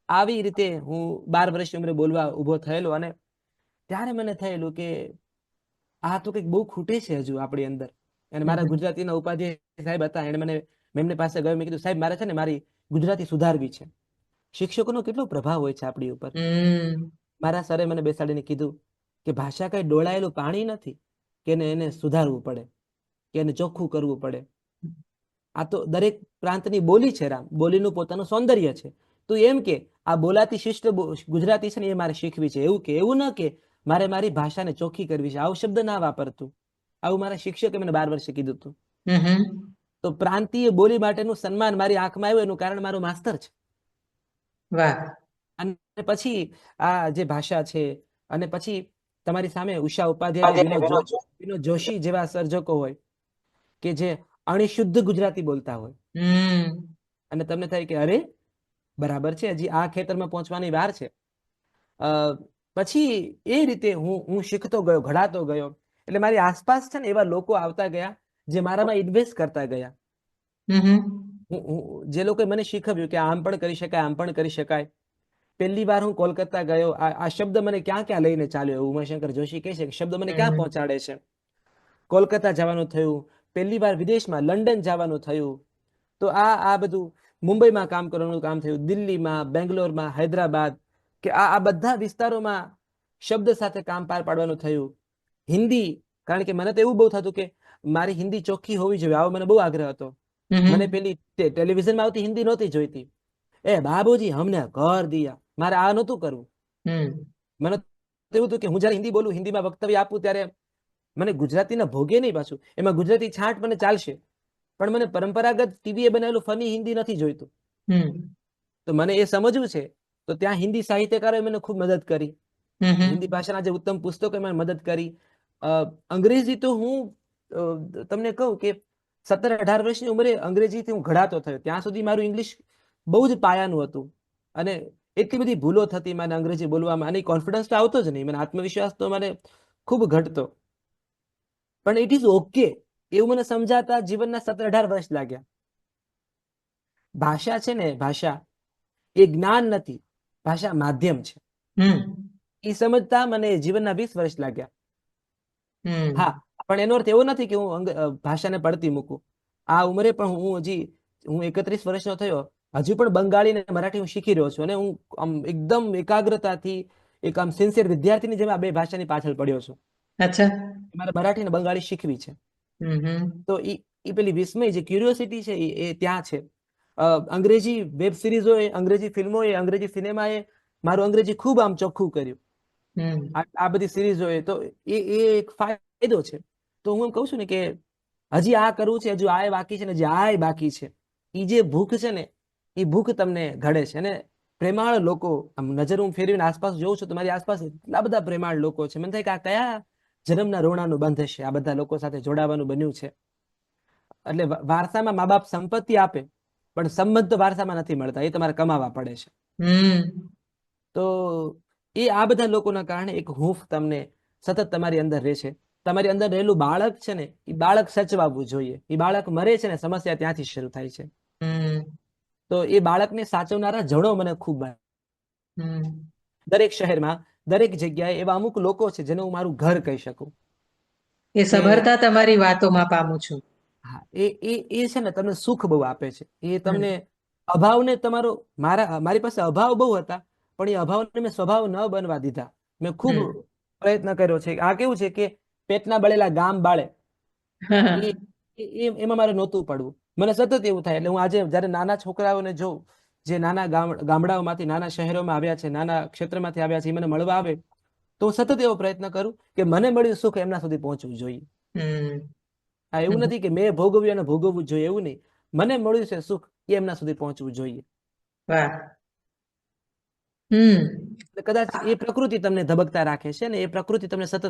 આવી રીતે હું 12 વર્ષની ઉંમરે બોલવા ઉભો થયેલો. અને ત્યારે મને થયેલું કે આ તો કંઈક બહુ ખૂટે છે હજુ આપણી અંદર. અને મારા હમ ગુજરાતીના ઉપાધ્યાય સાહેબ હતા, એને એમની પાસે ગયો, મેં કીધું સાહેબ મારે છે ને મારી ગુજરાતી સુધારવી છે. શિક્ષકોનો કેટલો પ્રભાવ હોય છે આપણી ઉપર. હમ મારા સરે મને બેસાડીને કીધું કે ભાષા કઈ ડોળાયેલું પાણી નથી કે એને સુધારવું પડે, કે એને ચોખ્ખું કરવું પડે. આ તો દરેક પ્રાંતની બોલી છે રામ, બોલીનું પોતાનું સૌંદર્ય છે. તું એમ કે આ બોલાતી શિષ્ટ ગુજરાતી છે ને એ મારે શીખવી છે, એવું ન કે મારે મારી ભાષાને ચોખ્ખી કરવી છે. આવું શબ્દ ના વાપરતું. આવું મારા શિક્ષકે મને 12 વર્ષે કીધું હતું. હમ તો પ્રાંતીય બોલી માટેનું સન્માન મારી આંખમાં આવ્યું, એનું કારણ મારું માસ્તર છે. વાહ. અને પછી આ જે ભાષા છે, અને પછી તમારી સામે ઉષા ઉપાધ્યાય અને વિનોદ જોશી જેવા સર્જકો હોય કે જે અણિશુદ્ધ ગુજરાતી બોલતા હોય, હમ અને તમને થાય કે અરે બરાબર છે, હજી આ ખેતરમાં પહોંચવાની વાર છે. પછી એ રીતે હું શીખતો ગયો, ઘડાતો ગયો. એટલે મારી આસપાસ છે ને એવા લોકો આવતા ગયા જે મારામાં ઇન્વેસ્ટ કરતા ગયા. જે લોકોએ મને શીખવ્યું કે આમ પણ કરી શકાય, આમ પણ કરી શકાય. પહેલી વાર હું કોલકાતા ગયો, આ શબ્દ મને ક્યાં ક્યાં લઈને ચાલ્યો. ઉમાશંકર જોશી કહે છે કે શબ્દ મને ક્યાં પહોંચાડે છે. કોલકાતા જવાનું થયું, પહેલી વાર વિદેશમાં લંડન જવાનું થયું. તો આ બધું મુંબઈમાં કામ કરવાનું કામ થયું, દિલ્હીમાં, બેંગ્લોરમાં, હૈદરાબાદ, કે આ બધા વિસ્તારોમાં શબ્દ સાથે કામ પાર પાડવાનું થયું. હિન્દી, કારણ કે મને તો એવું બહુ થતું કે મારી હિન્દી ચોખ્ખી હોવી જોઈએ, આવો મને બહુ આગ્રહ હતો. મને પેલી ટેલિવિઝનમાં આવતી હિન્દી નહોતી જોઈતી. એ બાબુજી હમને કર દિયા, મારે આ નહોતું કરવું. મને એવું હતું કે હું જયારે હિન્દી બોલું, હિન્દીમાં વક્તવ્ય આપું, ત્યારે મને ગુજરાતીના ભોગે નહીં. પાછું એમાં ગુજરાતી છાંટ મને ચાલશે, પણ મને પરંપરાગત ટીવીએ બનાવેલું ફની હિન્દી નથી જોઈતું. તો મને એ સમજવું છે. તો ત્યાં હિન્દી સાહિત્યકારોએ મને ખૂબ મદદ કરી. હિન્દી ભાષાના જે ઉત્તમ પુસ્તકોએ મને મદદ કરી. અંગ્રેજી તો હું તમને કહું કે 17-18 વર્ષની ઉંમરે અંગ્રેજીથી હું ઘડાતો થયો. ત્યાં સુધી મારું ઇંગ્લિશ બહુ જ પાયાનું હતું, અને એટલી બધી ભૂલો થતી મને અંગ્રેજી બોલવામાં, અને કોન્ફિડન્સ તો આવતો જ નહીં. મને આત્મવિશ્વાસ તો મને ખૂબ ઘટતો. પણ ઇટ ઇઝ ઓકે એવું મને સમજાતા જીવનના 17-18 વર્ષ લાગ્યા. ભાષા છે ને, ભાષા એ જ્ઞાન નથી, ભાષા માધ્યમ છે. એ સમજતા મને જીવનના 20 વર્ષ લાગ્યા. હા, પણ એનો અર્થ એવો નથી કે હું ભાષાને પડતી મૂકું. આ ઉંમરે પણ હું 31 વર્ષનો થયો, હજુ પણ બંગાળી અને મરાઠી હું શીખી રહ્યો છું. અને હું આમ એકદમ એકાગ્રતાથી એક આમ સિન્સિયર વિદ્યાર્થીની જેમ આ બે ભાષાની પાછળ પડ્યો છું. અચ્છા. મારે મરાઠી અને બંગાળી શીખવી છે. તો એ પેલી વિસ્મય જે ક્યુરિયોસિટી છે એ ત્યાં છે. અંગ્રેજી વેબ સિરીઝોએ, અંગ્રેજી ફિલ્મોએ, અંગ્રેજી સિનેમાએ મારું અંગ્રેજી ખૂબ આમ ચોખ્ખું કર્યું. આ બધી સિરીઝોએ તો એ એક ફાયદો છે. તો હું એમ કહું છું ને કે હજી આ કરવું છે, હજુ આ બાકી છે ને હજી આ બાકી છે. એ જે ભૂખ છે ને, એ ભૂખ તમને ઘડે છે. અને પ્રેમાળ લોકો, આમ નજર હું ફેરવીને આસપાસ જોઉં છું તો મારી આસપાસ એટલા બધા પ્રેમાળ લોકો છે. મને થાય કે આ કયા જન્મના રોણાનું બંધ છે, આ બધા લોકો સાથે જોડાવાનું બન્યું છે. એટલે વારસામાં મા બાપ સંપત્તિ આપે, પણ સંબંધ તો વારસામાં નથી મળતા, એ તમારે કમાવા પડે છે. તો એ આ બધા લોકોના કારણે એક હૂંફ તમને સતત તમારી અંદર રહે છે. તમારી અંદર રહેલું બાળક છે ને, એ બાળક સચવાવવું જોઈએ. એ બાળક મરે છે ને, સમસ્યા ત્યાંથી શરૂ થાય છે. હમ તો એ બાળકને સાચવનારા જણો મને ખૂબ મળે. હમ દરેક શહેરમાં, દરેક જગ્યાએ એવા અમુક લોકો છે જેને હું મારું ઘર કહી શકું. એ કે સભરતા તમારી વાતોમાં પામું છું. હા, એ છે ને તમને સુખ બહુ આપે છે. એ તમને હમ અભાવને તમારો મારી પાસે અભાવ બહુ હતા, પણ એ અભાવને મેં સ્વભાવ ન બનવા દીધા. મેં ખૂબ હમ પ્રયત્ન કર્યો છે. આ કેવું છે કે પેટના બળેલા ગામ બાળે, એ એમાં મારે નહોતું પડવું. મને સતત એવું થાય. એટલે હું આજે જયારે નાના છોકરાઓને જોઉં, જે નાના ગામડાઓમાંથી, નાના શહેરોમાં આવ્યા છે, નાના ક્ષેત્રમાંથી આવ્યા છે, એ મને મળવા આવે, તો હું સતત એવો પ્રયત્ન કરું કે મને મળ્યું સુખ એમના સુધી પહોંચવું જોઈએ. હમ હા, એવું નથી કે મેં ભોગવ્યું અને ભોગવવું જોઈએ, એવું નહીં. મને મળ્યું છે સુખ, એ એમના સુધી પહોંચવું જોઈએ. વાહ. હમ એટલે કદાચ એ પ્રકૃતિ તમને ધબકતા રાખે છે ને, એ પ્રકૃતિ તમને સતત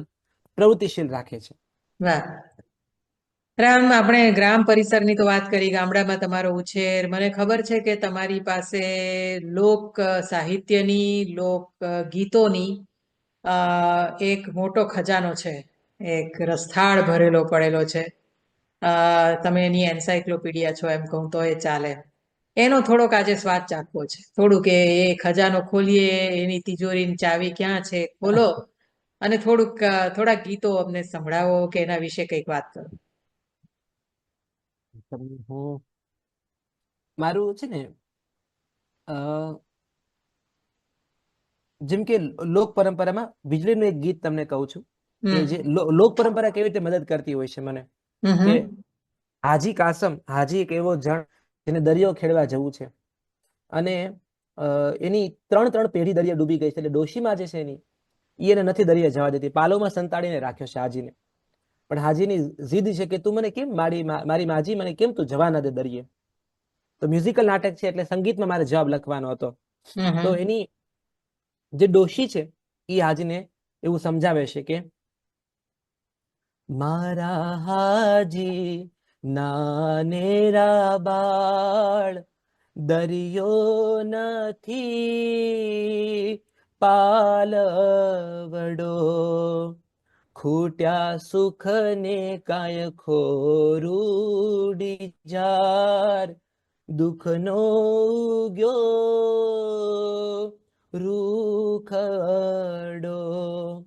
પ્રવૃત્તિશીલ રાખે છે. વાહ. રામ, આપણે ગ્રામ પરિસરની તો વાત કરી, ગામડામાં તમારો ઉછેર. મને ખબર છે કે તમારી પાસે લોક સાહિત્યની, લોક ગીતોની એક મોટો ખજાનો છે, એક રસથાળ ભરેલો પડેલો છે. તમે એની એન્સાયક્લોપીડિયા છો એમ કહું તો એ ચાલે. એનો થોડોક આજે સ્વાદ ચાખવો છે. થોડુંક એ ખજાનો ખોલીએ, એની તિજોરીની ચાવી ક્યાં છે ખોલો, અને થોડાક ગીતો અમને સંભળાવો કે એના વિશે કંઈક વાત કરો. હું મારું છે ને, જેમ કે લોક પરંપરામાં વીજળીનું એક ગીત તમને કહું છું કે જે હમ લોક પરંપરા કેવી રીતે મદદ કરતી હોય છે મને. કે હમ હાજી કાસમ, હાજી એક એવો જણ જેને દરિયો ખેડવા જવું છે, અને એની 3 પેઢી દરિયા ડૂબી ગઈ છે. એટલે ડોશીમાં જે છે એની, એ એને નથી દરિયા જવા દેતી. પાલોમાં સંતાડીને રાખ્યો છે હાજીને. પણ હાજીની જીદ છે કે તું મને કેમ, મારી માજી મને કેમ તું જવા ના દે દરિયે. તો મ્યુઝિકલ નાટક છે એટલે સંગીતમાં મારે જવાબ લખવાનો હતો. તો હમ એની જે ડોશી છે એ હાજીને એવું સમજાવે છે કે મારા હાજી નાનેરા બાળ, દરિયો નથી પાલવડો, ખૂટ્યા સુખ ને કાય ખોરુડી જાર, દુઃખનો ઉગ્યો રૂખડો.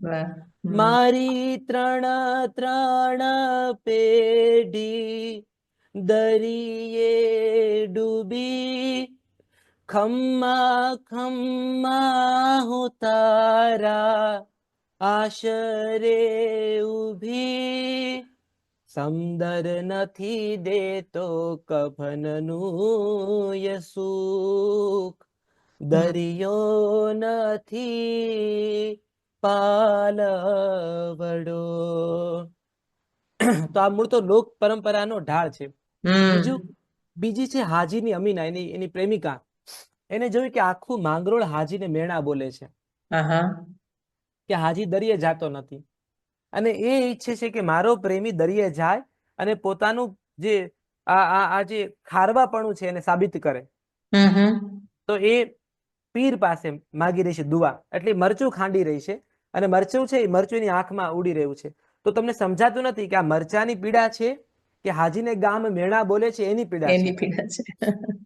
વાહ. હમ મારી 3 પેઢી દરિયે ડૂબી, ખમ્મા ખમ્મા હું તારા આશરે ઉભી, સમદર નથી દેતો કફનનું યસુખ, દરિયો નથી પાલવડો. તો આ મૂળ તો લોક પરંપરાનો ઢાળ છે. હમ બીજી છે હાજીની અમીના, એની પ્રેમિકા. એને જોયું કે આખું માંગરોળ હાજીને મેણા બોલે છે હા. કે હાજી દરિયે જાતો નથી, અને એ ઈચ્છે છે કે મારો પ્રેમી દરિયે જાય અને પોતાનું જે આ જે ખારવાપણું છે એને સાબિત કરે. હમ તો એ પીર પાસે માગી રહી છે દુઆ. એટલે મરચું ખાંડી રહી છે, અને મરચું છે એ મરચું એની આંખમાં ઉડી રહ્યું છે. તો તમને સમજાતું નથી કે આ મરચાની પીડા છે કે હાજીને ગામ મેણા બોલે છે એની પીડા છે. એની પીડા છે.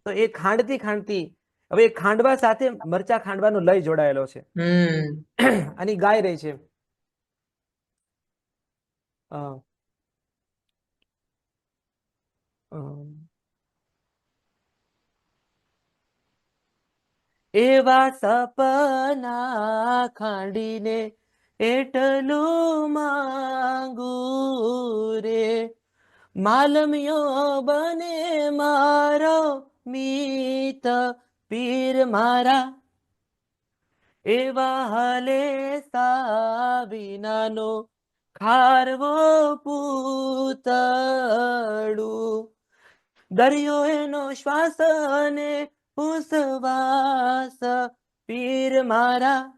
તો એ ખાંડતી ખાંડતી, હવે એ ખાંડવા સાથે મરચા ખાંડવાનો લય જોડાયેલો છે. હમ અને ગાય રહી છે, એવા સપના ખાંડીને એટલું માંગુ રે, માલમિયો બને મારો મીત પીર મારા, એવા હાલે વિનાનો ખારવો પૂતળું, દરિયો એનો શ્વાસ ને ઉસવાસ પીર મારા,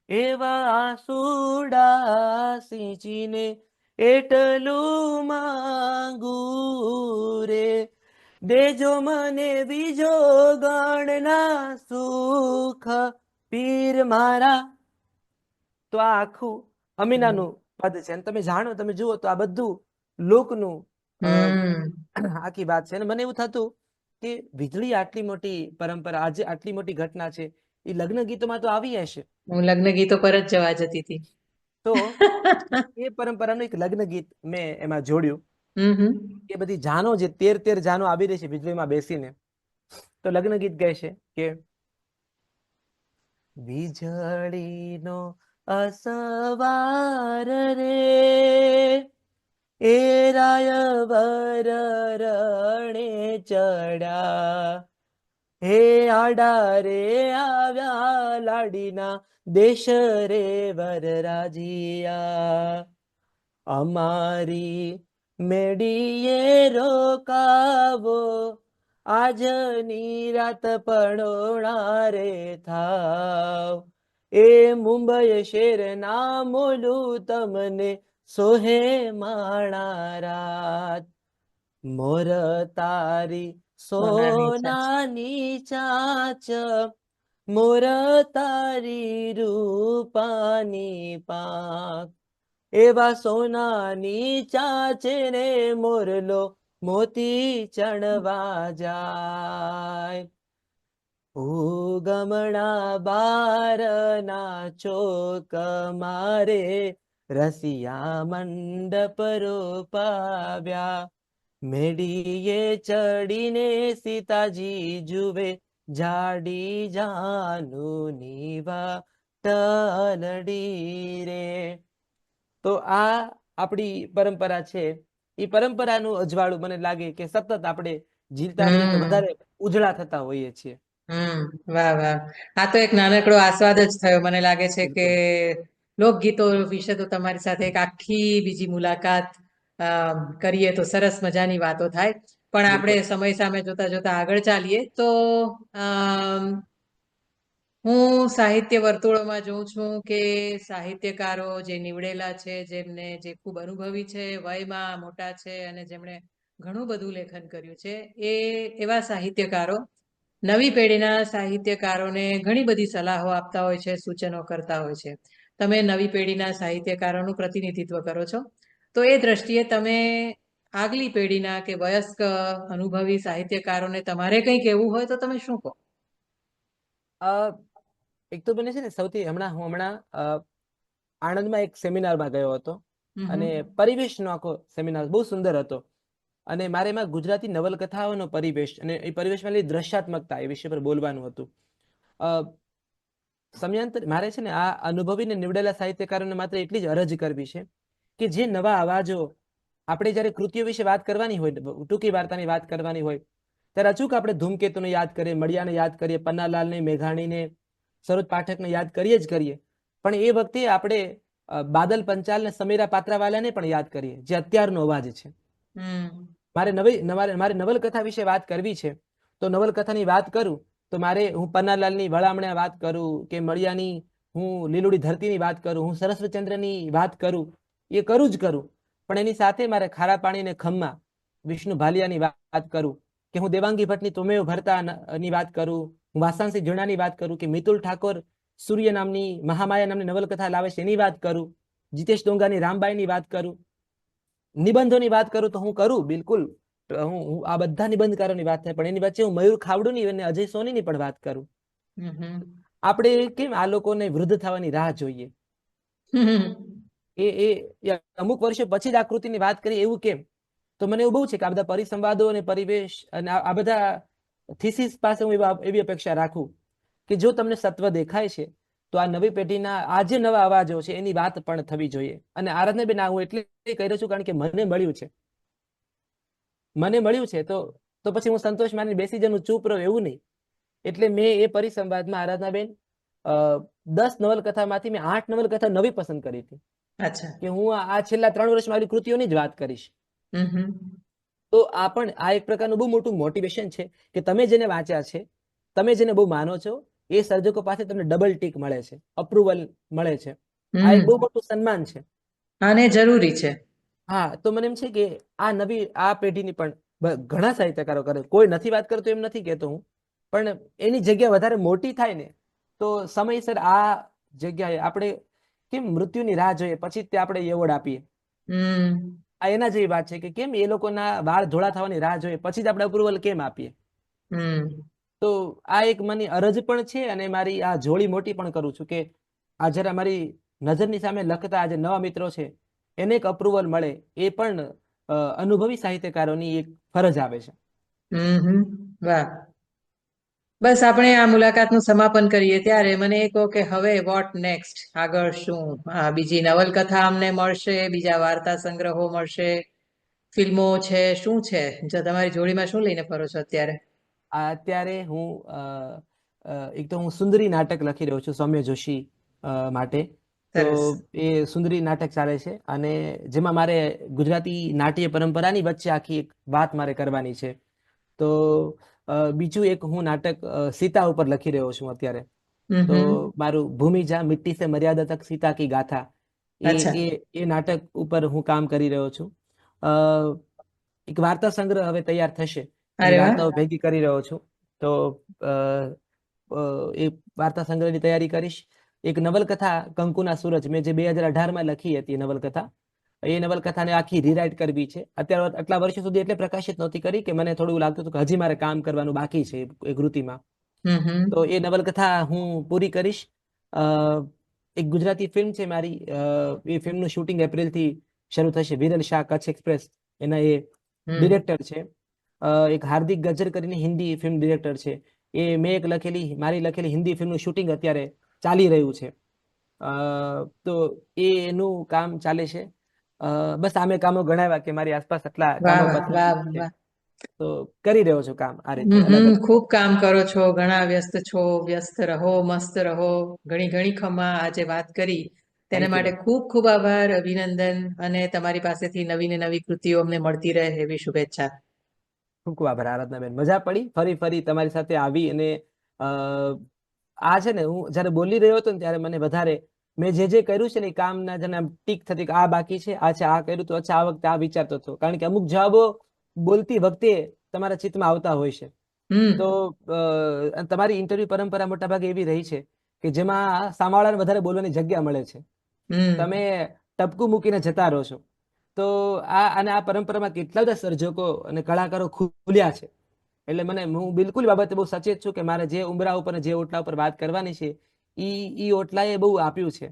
એવા આસુડા સિંચીને એટલું માંગુ રે, દેજો મને બીજો ગણના સુખ પીર મારા. તો આ આખું હમ અમીનાનું પદ છે અને તમે જાણો, તમે જુઓ તો આ બધું લોકનું આખી વાત છે. અને મને એવું થતું કે વીજળી આટલી મોટી પરંપરા, આજે આટલી મોટી ઘટના છે, એ લગ્ન ગીતોમાં તો આવી હશે. હું લગ્ન ગીતો પર જ જવા જતી હતી. તો એ પરંપરાનું એક લગ્ન ગીત મેં એમાં જોડ્યું. એ બધી જાનો જે 13 જાનો આવી રહી છે વીજળીમાં બેસીને, તો લગ્ન ગીત ગાય છે કે વીજળીનો અસવાર રે એ રાય વર રણે ચડ્યા, હે આડા રે આવ્યા લાડીના દેશ રે વરરાજિયા, અમારી મેડીએ રોકાવો આજની રાત પણોણા રે થાવ, એ મુંબઈ શેર ના મોલું તમને સોહે માણા રાત, મોર તારી સોનાની ચાચ, મોર તારી રૂપાની પાંખ, એવા સોનાની ચાચે ને મોરલો મોતી ચણવા જાય, ગમણા બારના ચોક મારે રસિયા મંડપ રોપાવ્યા, મેડીએ ચડીને સીતાજી જુએ જાડી જાનુની વાટલડી રે. તો આ આપણી પરંપરા છે. એ પરંપરાનું અજવાળું મને લાગે કે સતત આપણે જીલતા રહીએ તો વધારે ઉજળા થતા હોઈએ છીએ. વાહ વાહ, આ તો એક નાનકડો આસ્વાદ જ થયો. મને લાગે છે કે લોકગીતો વિશે તો તમારી સાથે એક આખી બીજી મુલાકાત કરીએ તો સરસ મજાની વાતો થાય. પણ આપણે સમય સામે જોતા જોતા આગળ ચાલીએ તો હું સાહિત્ય વર્તુળોમાં જોઉં છું કે સાહિત્યકારો જે નીવડેલા છે, જેમને જે ખૂબ અનુભવી છે, વયમાં મોટા છે અને જેમણે ઘણું બધું લેખન કર્યું છે, એવા સાહિત્યકારો નવી પેઢીના સાહિત્યકારોને ઘણી બધી સલાહો આપતા હોય છે, સૂચનો કરતા હોય છે. તમે નવી પેઢીના સાહિત્યકારોનું પ્રતિનિધિત્વ કરો છો, તો એ દ્રષ્ટિએ તમે આગલી પેઢીના કે વયસ્ક અનુભવી સાહિત્યકારોને તમારે કંઈ કહેવું હોય તો તમે શું કહો? એક તો બને છે ને, સૌથી હું હમણાં આણંદમાં એક સેમિનારમાં ગયો હતો અને પરિવેશનો આખો સેમિનાર બહુ સુંદર હતો. અને મારે એમાં ગુજરાતી નવલકથાઓનો પરિવેશ અને એ પરિવેશમાં દ્રશ્યાત્મકતા એ વિષય પર બોલવાનું હતું. સમયાંતર મારે છે ને આ અનુભવીને નીવડેલા સાહિત્યકારોને માત્ર એટલી જ અરજ કરવી છે કે જે નવા અવાજો, આપણે જ્યારે કૃતિઓ વિશે વાત કરવાની હોય, ટૂંકી વાર્તાની વાત કરવાની હોય, ત્યારે અચૂક આપણે ધૂમકેતુને યાદ કરીએ, મળિયાને યાદ કરીએ, પન્નાલાલને, મેઘાણીને, સરોજ પાઠકને યાદ કરીએ જ કરીએ. પણ એ વખતે આપણે બાદલ પંચાલ ને સમીરા પાત્રાવાલાને પણ યાદ કરીએ, જે અત્યારનો અવાજ છે. મારે નવલકથા વિશે વાત કરવી છે તો નવલકથાની વાત કરું તો મારે હું પન્નાલાલની વળામણે વાત કરું કે મળિયાની હું લીલુડી ધરતીની વાત કરું, હું સરસ્વતચંદ્રની વાત કરું, એ કરું જ કરું. પણ એની સાથે મારે ખારા પાણીને ખમ્મા વિષ્ણુ ભાલિયાની વાત કરું, કે હું દેવાંગી ભટ્ટની તુમેવ ભરતાની વાત કરું, હું વાસણસિંહ ઝીણાની વાત કરું, કે મિતુલ ઠાકોર સૂર્ય નામની મહામાયા નામની નવલકથા લાવે છે એની વાત કરું, જીતેશ ડોંગાની રામબાઈની વાત કરું, નિબંધોની વાત કરું તો હું કરું બિલકુલ. હું આ બધા નિબંધકારોની વાત થાય, પણ એની વચ્ચે હું મયુર ખાવડુની અને અજય સોનીની પણ વાત કરું. આપણે કેમ આ લોકોને વૃદ્ધ થવાની રાહ જોઈએ? એ અમુક વર્ષો પછી જ આકૃતિની વાત કરી એવું કેમ? તો મને એવું બહુ છે કે આ બધા પરિસંવાદો અને પરિવેશ અને આ બધા થીસીસ પાસે હું એવી અપેક્ષા રાખું કે જો તમને સત્વ દેખાય છે તો આ નવી પેઢીના આ જે નવા અવાજો છે એની વાત પણ થવી જોઈએ. અને આરાધનાબેન હું એટલે કહી રહ્યો છું કારણ કે મને મળ્યું છે તો પછી હું સંતોષ માની બેસી જનું ચૂપ રહું એવું નહીં. એટલે મેં એ પરિસંવાદમાં આરાધનાબેન 10 નવલકથામાંથી મેં 8 નવલકથા નવી પસંદ કરી હતી. કે હું આ છેલ્લા 3 વર્ષમાં આવી કૃતિઓની જ વાત કરીશ. તો આ પણ આ એક પ્રકારનું બહુ મોટું મોટિવેશન છે કે તમે જેને વાંચ્યા છે, તમે જેને બહુ માનો છો, એ સર્જકો પાસે તમને ડબલ ટીક મળે છે, અપ્રુવલ મળે છે. આ એક બહુ મોટું સન્માન છે. આને જરૂરી છે. હા, તો મને એમ છે કે આ પેઢીની પણ ઘણા સાહિત્યકારો કરે, કોઈ નથી વાત કરતો એમ નથી કહેતો હું, પણ એની જગ્યા વધારે મોટી થાય ને તો સમયસર આ જગ્યાએ આપણે કેમ મૃત્યુની રાહ જોઈએ પછી જ તે આપણે એવોર્ડ આપીએ. હમ આ એના જેવી વાત છે કે કેમ એ લોકોના વાળ ધોળા થવાની રાહ જોઈએ પછી જ આપણે અપ્રુવલ કેમ આપીએ. હમ તો આ એક મારી અરજ પણ છે અને મારી આ જોડી મોટી પણ કરું છું કે આ જરા મારી નજરની સામે લખતા આ જે નવા મિત્રો છે એને એક અપ્રુવલ મળે એ પણ અનુભવી સાહિત્યકારોની એક ફરજ આવે છે. હમ વાહ. બસ આપણે આ મુલાકાતનું સમાપન કરીએ ત્યારે મને એ કહો કે હવે વોટ નેક્સ્ટ, આગળ શું? બીજી નવલકથા અમને મળશે, બીજા વાર્તા સંગ્રહો મળશે, ફિલ્મો છે, શું છે? જો તમારી જોડીમાં શું લઈને ફરો છો અત્યારે? અત્યારે હું એક તો હું સુંદરી નાટક લખી રહ્યો છું સૌમ્ય જોશી માટે. તો સરસ. એ સુંદરી નાટક ચાલે છે અને જેમાં મારે ગુજરાતી નાટ્ય પરંપરાની વચ્ચે આખી એક વાત મારે કરવાની છે. તો બીજું એક હું નાટક સીતા ઉપર લખી રહ્યો છું અત્યારે. તો હમ મારું ભૂમિજા મિટ્ટી સે મર્યાદા તક સીતા કી ગાથા એ અચ્છા. એ એ નાટક ઉપર હું કામ કરી રહ્યો છું. એક વાર્તા સંગ્રહ હવે તૈયાર થશે. અરે એની વાહ. વાર્તાઓ ભેગી કરી રહ્યો છું. તો એ વાર્તા સંગ્રહની તૈયારી કરીશ. એક નવલકથા કંકુના સૂરજ મેં જે 2018માં લખી હતી નવલકથા, એ નવલકથાને આખી રીરાઇટ કરવી છે. અત્યારે આટલા વર્ષો સુધી એટલે પ્રકાશિત નહોતી કરી કે મને થોડું લાગતું હતું કે હજી મારે કામ કરવાનું બાકી છે એ કૃતિમાં. તો હમ એ નવલકથા હું પૂરી કરીશ. એક ગુજરાતી ફિલ્મ છે મારી, એ ફિલ્મનું શૂટિંગ એપ્રિલથી શરૂ થશે. વિરલ શાહ કચ્છ એક્સપ્રેસ એના એ હમ ડિરેક્ટર છે. એક હાર્દિક ગજ્જર કરીને હિન્દી ફિલ્મ ડિરેક્ટર છે. એ મેં એક મારી લખેલી હિન્દી ફિલ્મનું શૂટિંગ અત્યારે ચાલી રહ્યું છે. તો એનું કામ ચાલે છે. બસ આમે કામો ગણાવ્યા કે મારી આસપાસ આટલા વાહ કામો વાહ વાહ પથરાયેલા છે. વાહ. તો કરી રહ્યો છું કામ આ રીતે અલગ અલગ. ખૂબ કામ કરો છો, ઘણા વ્યસ્ત છો, વ્યસ્ત રહો, મસ્ત રહો. ઘણી ઘણી ખમા આજે વાત કરી તેના થેન્ક યુ માટે બેન. ખૂબ ખૂબ આભાર, અભિનંદન, અને તમારી પાસેથી નવી ને નવી કૃતિઓ અમને મળતી રહે એવી શુભેચ્છા. ખૂબ ખૂબ આભાર આરાધનાબેન. મજા પડી ફરી તમારી સાથે આવી અને આ છે ને હું જ્યારે બોલી રહ્યો હતો ને ત્યારે મને વધારે મેં જે કર્યું છે ને એ કામના જેને આમ ટીક થતી કે આ બાકી છે, આ છે, આ કર્યું તો અચ્છા આ વખતે આ વિચારતો હતો. કારણ કે અમુક જવાબો બોલતી વખતે તમારા ચિત્તમાં આવતા હોય છે. તો હમ તમારી ઇન્ટરવ્યુ પરંપરા મોટાભાગે એવી રહી છે કે જેમાં સામાવાળાને વધારે બોલવાની જગ્યા મળે છે. તમે હમ ટપકું મૂકીને જતા રહો છો. તો આ પરંપરામાં કેટલા બધા સર્જકો અને કલાકારો ખુલ્યા છે. એટલે હું બિલકુલ બાબતે બહુ સચેત છું કે મારે જે ઉંબરા ઉપર જે ઓટલા ઉપર વાત કરવાની છે ઈ ઓટલાએ બહુ આપ્યું છે.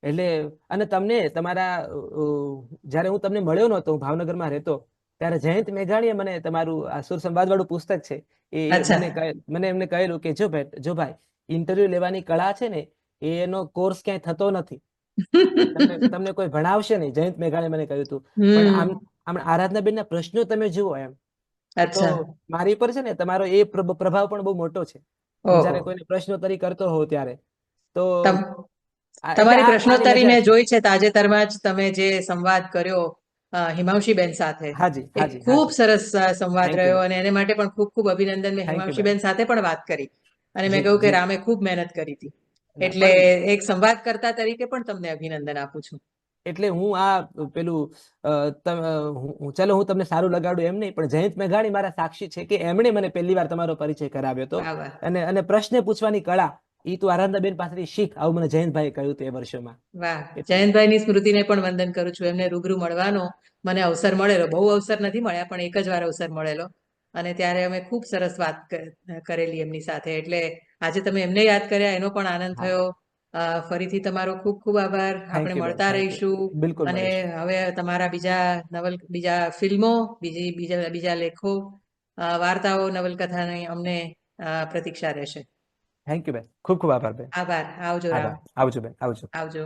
એટલે અને તમને તમારા જ્યારે હું તમને મળ્યો નહોતો, હું ભાવનગરમાં રહેતો, ત્યારે જયંત મેઘાણીએ મને તમારું આ સુર સંવાદ વાળું પુસ્તક છે એ અચ્છા. મને એમને કહેલું કે જો ભાઈ ઇન્ટરવ્યુ લેવાની કળા છે ને એનો કોર્સ ક્યાંય થતો નથી. તમને કોઈ ભણાવશે નહીં. જયંત મેઘાણીએ મને કહ્યું હતું. પણ આમ હમ આરાધનાબેનના પ્રશ્નો તમે જુઓ એમ તો અચ્છા. મારી પર છે ને તમારો એ પ્રભાવ પણ બહુ મોટો છે. હું ઓહો. જ્યારે કોઈને પ્રશ્નોત્તરી કરતો હોઉં ત્યારે તો તમ એટલે તમારી આની પ્રશ્નોત્તરી મજા મેં છે. જોઈ છે તાજેતરમાં જ. તમે જે સંવાદ કર્યો હિમાંશીબેન સાથે, હાજી એ હાજી ખૂબ હાજી. સરસ સંવાદ થેન્ક યુ રહ્યો બેન. અને એને માટે પણ ખૂબ ખૂબ અભિનંદન. મેં થેન્ક યુ બેન. હિમાંશીબેન સાથે પણ વાત કરી અને મેં જી કહ્યું કે જી. રામે ખૂબ મહેનત કરી હતી. ના એટલે પણ એક સંવાદકર્તા તરીકે પણ તમને અભિનંદન આપું છું. એટલે હું પેલું ચલો હું તમને સારું લગાડું એમ નહીં, પણ જયંત મેઘાણી મારા સાક્ષી છે કે એમણે મને પહેલી વાર તમારો પરિચય કરાવ્યો હતો. વાહ વાહ. અને પ્રશ્ન પૂછવાની કળા એ તું આરાધનાબેન પાસેથી શીખ, આવું મને જયંતભાઈએ કહ્યું હતું એ વર્ષોમાં. વાહ. એટલે જયંતભાઈની સ્મૃતિને પણ વંદન કરું છું. એમને રૂબરૂ મળવાનો મને અવસર મળેલો. બહુ અવસર નથી મળ્યા, પણ એક જ વાર અવસર મળેલો અને ત્યારે અમે ખૂબ સરસ વાત કરેલી એમની સાથે. એટલે આજે તમે એમને યાદ કર્યા એનો પણ આનંદ હા. થયો. ફરીથી તમારો ખૂબ ખૂબ આભાર. આપણે થેન્ક યુ બેન. મળતા થેન્ક યુ. રહીશું બિલકુલ અને મળીશું. હવે તમારા બીજા ફિલ્મો, બીજા લેખો, વાર્તાઓ, નવલકથાની અમને પ્રતીક્ષા રહેશે. થેન્ક યુ બેન. ખૂબ ખૂબ આભાર બેન. આભાર. આવજો રામ. આભાર. આવજો બેન. આવજો. આવજો.